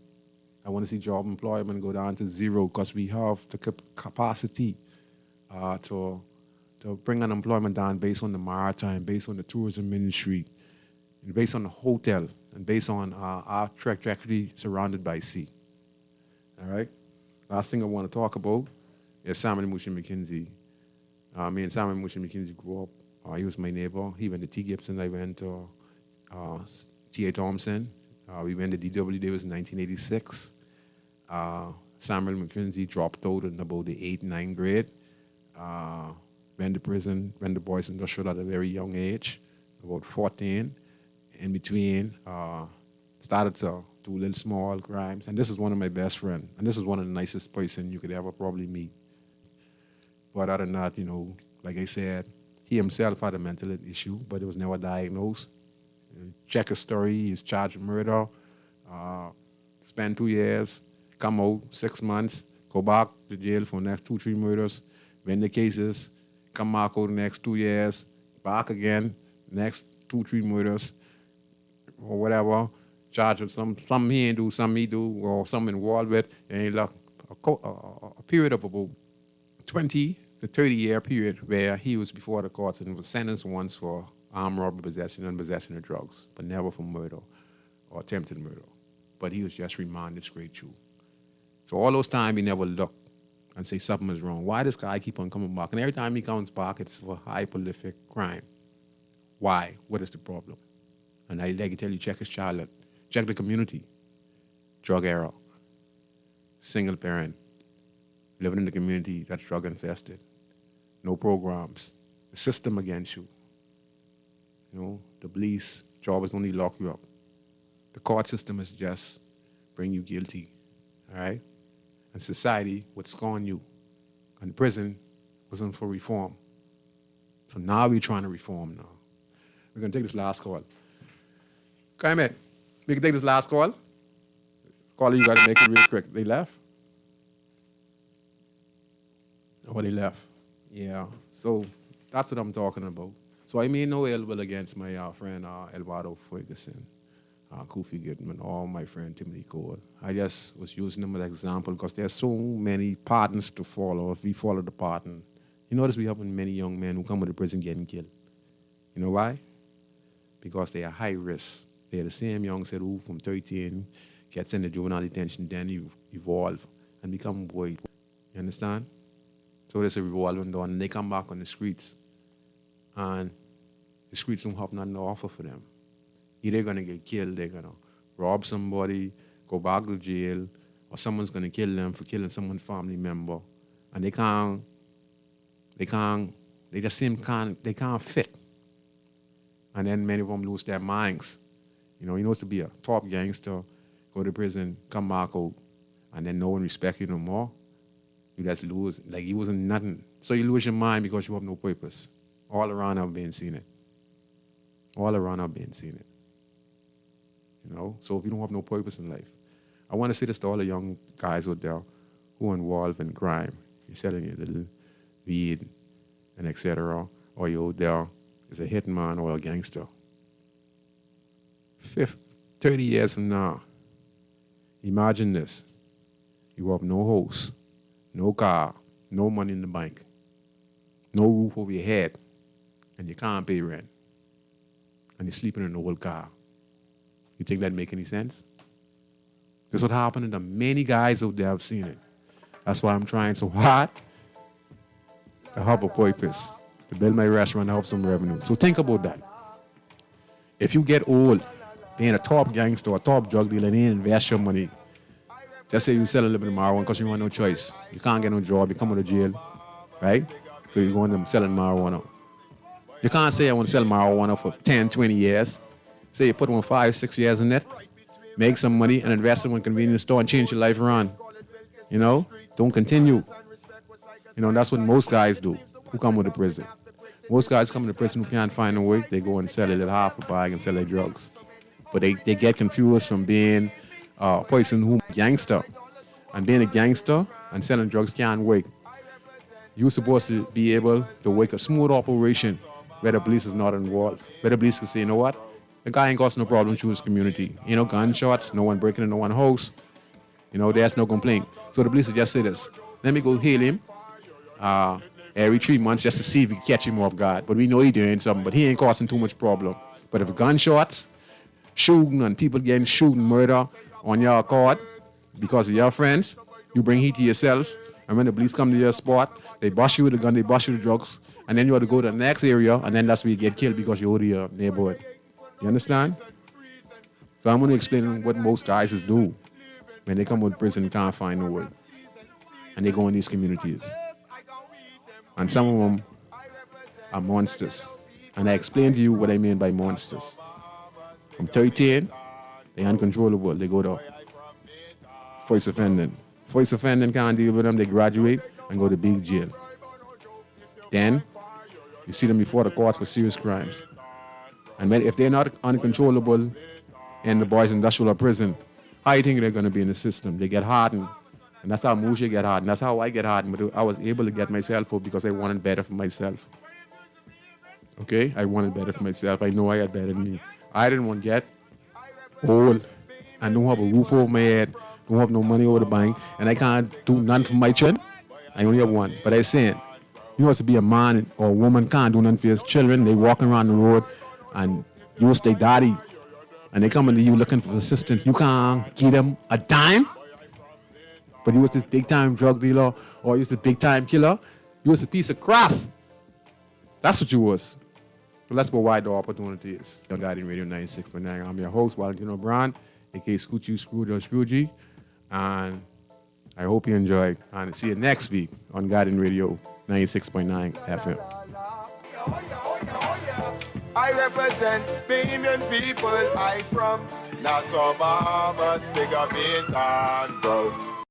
I want to see job employment go down to 0, because we have the capacity to bring unemployment down based on the maritime, based on the tourism industry, and based on the hotel, and based on our trajectory surrounded by sea. All right? Last thing I want to talk about is Samuel Mushin McKenzie. Me and Samuel Mushin McKenzie grew up. He was my neighbor. He went to T. Gibson. I went to T.A. Thompson. We went to D.W. Davis in 1986. Samuel McKenzie dropped out in about the 8th, 9th grade. Went to prison, went to boys industrial at a very young age, about 14. In between, started to do little small crimes. And this is one of my best friends. And this is one of the nicest person you could ever probably meet. But other than that, like I said, he himself had a mental issue, but it was never diagnosed. Check his story, he's charged with murder, spent 2 years, come out 6 months, go back to jail for the next 2-3 murders, win the cases, come back out the next 2 years, back again, next 2-3 murders, or whatever, charged with some he ain't do, some he do, or some involved with, and he left a period of about 20 to 30-year period where he was before the courts and was sentenced once for armed robbery, possession, and possession of drugs, but never for murder or attempted murder. But he was just remanded straight through. So all those times he never looked and say something is wrong. Why this guy keep on coming back? And every time he comes back, it's for high prolific crime. Why? What is the problem? And I like to tell you, check his childhood, check the community. Drug era, single parent, living in the community that's drug infested. No programs, the system against you. You know, the police job is only lock you up. The court system is just bring you guilty, all right? And society would scorn you. And prison wasn't for reform. So now we're trying to reform now. We're going to take this last call. Come in. We can take this last call. Caller, you got to make it real quick. They left? Oh, they left. Yeah. So that's what I'm talking about. So I mean no ill will against my friend Eduardo Ferguson, Kofi Goodman, or my friend Timothy Cole. I just was using them as an example because there's so many patterns to follow. If we follow the pattern, you notice we have many young men who come to the prison getting killed. You know why? Because they are high risk. They're the same young said who from 13 gets into juvenile detention, then you evolve and become white. You understand? So there's a revolving door, and they come back on the streets, and the streets don't have nothing to offer for them. Either they're going to get killed, they're going to rob somebody, go back to jail, or someone's going to kill them for killing someone's family member, and they can't fit. And then many of them lose their minds. You know, he knows to be a top gangster, go to prison, come back out, and then no one respects you no more. You just lose, like you wasn't nothing. So you lose your mind because you have no purpose. All around I've been seeing it. All around I've been seeing it. You know, so if you don't have no purpose in life, I want to say this to all the young guys out there who are involved in crime. You're selling your little weed and etc. Or you're out there as a hitman or a gangster. 30 years from now, imagine this. You have no house, no car, no money in the bank, no roof over your head, and you can't pay rent, and you're sleeping in an old car. You think that make any sense? This is what happened to many guys out there. I've seen it. That's why I'm trying so hard to have a purpose, to build my restaurant, to have some revenue. So think about that. If you get old, being a top gangster or a top drug dealer, and you invest your money, just say you sell a little bit of marijuana because you want no choice. You can't get no job, you come out of jail, right? So you're going to selling marijuana. You can't say I want to sell marijuana for 10, 20 years. Say you put 5, 6 years in it, make some money and invest in one convenience store and change your life around. You know? Don't continue. You know, that's what most guys do who come with the prison. Most guys come to the prison who can't find a way, they go and sell a little half a bag and sell their drugs. But they get confused from being a person who's a gangster. And being a gangster and selling drugs can't work. You're supposed to be able to work a smooth operation where the police is not involved. Where the police can say, you know what? The guy ain't causing no problem to his community. You know, gunshots, no one breaking into no one's house. You know, there's no complaint. So the police will just say this. Let me go hail him every 3 months just to see if we can catch him off guard. But we know he's doing something, but he ain't causing too much problem. But if gunshots, shooting and people getting shooting, murder on your card because of your friends, you bring heat to yourself. And when the police come to your spot, they bust you with a gun, they bust you with drugs, and then you have to go to the next area, and then that's where you get killed because you're out of your neighborhood. You understand? So I'm going to explain what most guys do when they come out of prison and can't find no work. And they go in these communities. And some of them are monsters. And I explain to you what I mean by monsters. From 13, they're uncontrollable. They go to first offending. First offending can't deal with them. They graduate and go to big jail. Then you see them before the court for serious crimes. And if they're not uncontrollable in the boys' industrial or prison, how do you think they're going to be in the system? They get hardened. And that's how Moshe get hardened. That's how I get hardened. But I was able to get myself out because I wanted better for myself. Okay? I wanted better for myself. I know I had better than me. I didn't want to get old and don't have a roof over my head, don't have no money over the bank, and I can't do nothing for my children. I only have one. But I saying, you know, to be a man or a woman can't do nothing for his children. They walking around the road and you was their daddy and they coming to you looking for assistance. You can't give them a dime. But you was this big time drug dealer or you was this big time killer. You was a piece of crap. That's what you was. So that's what wide the opportunity is. Young Guardian Radio 96.9. I'm your host, Valentino Brown, aka Scoochie Scrooge or Scroogey. And I hope you enjoy. And see you next week on Guardian Radio 96.9 FM. I represent Bahamian people. I from Nassau, Bahamas, big up in town, bros.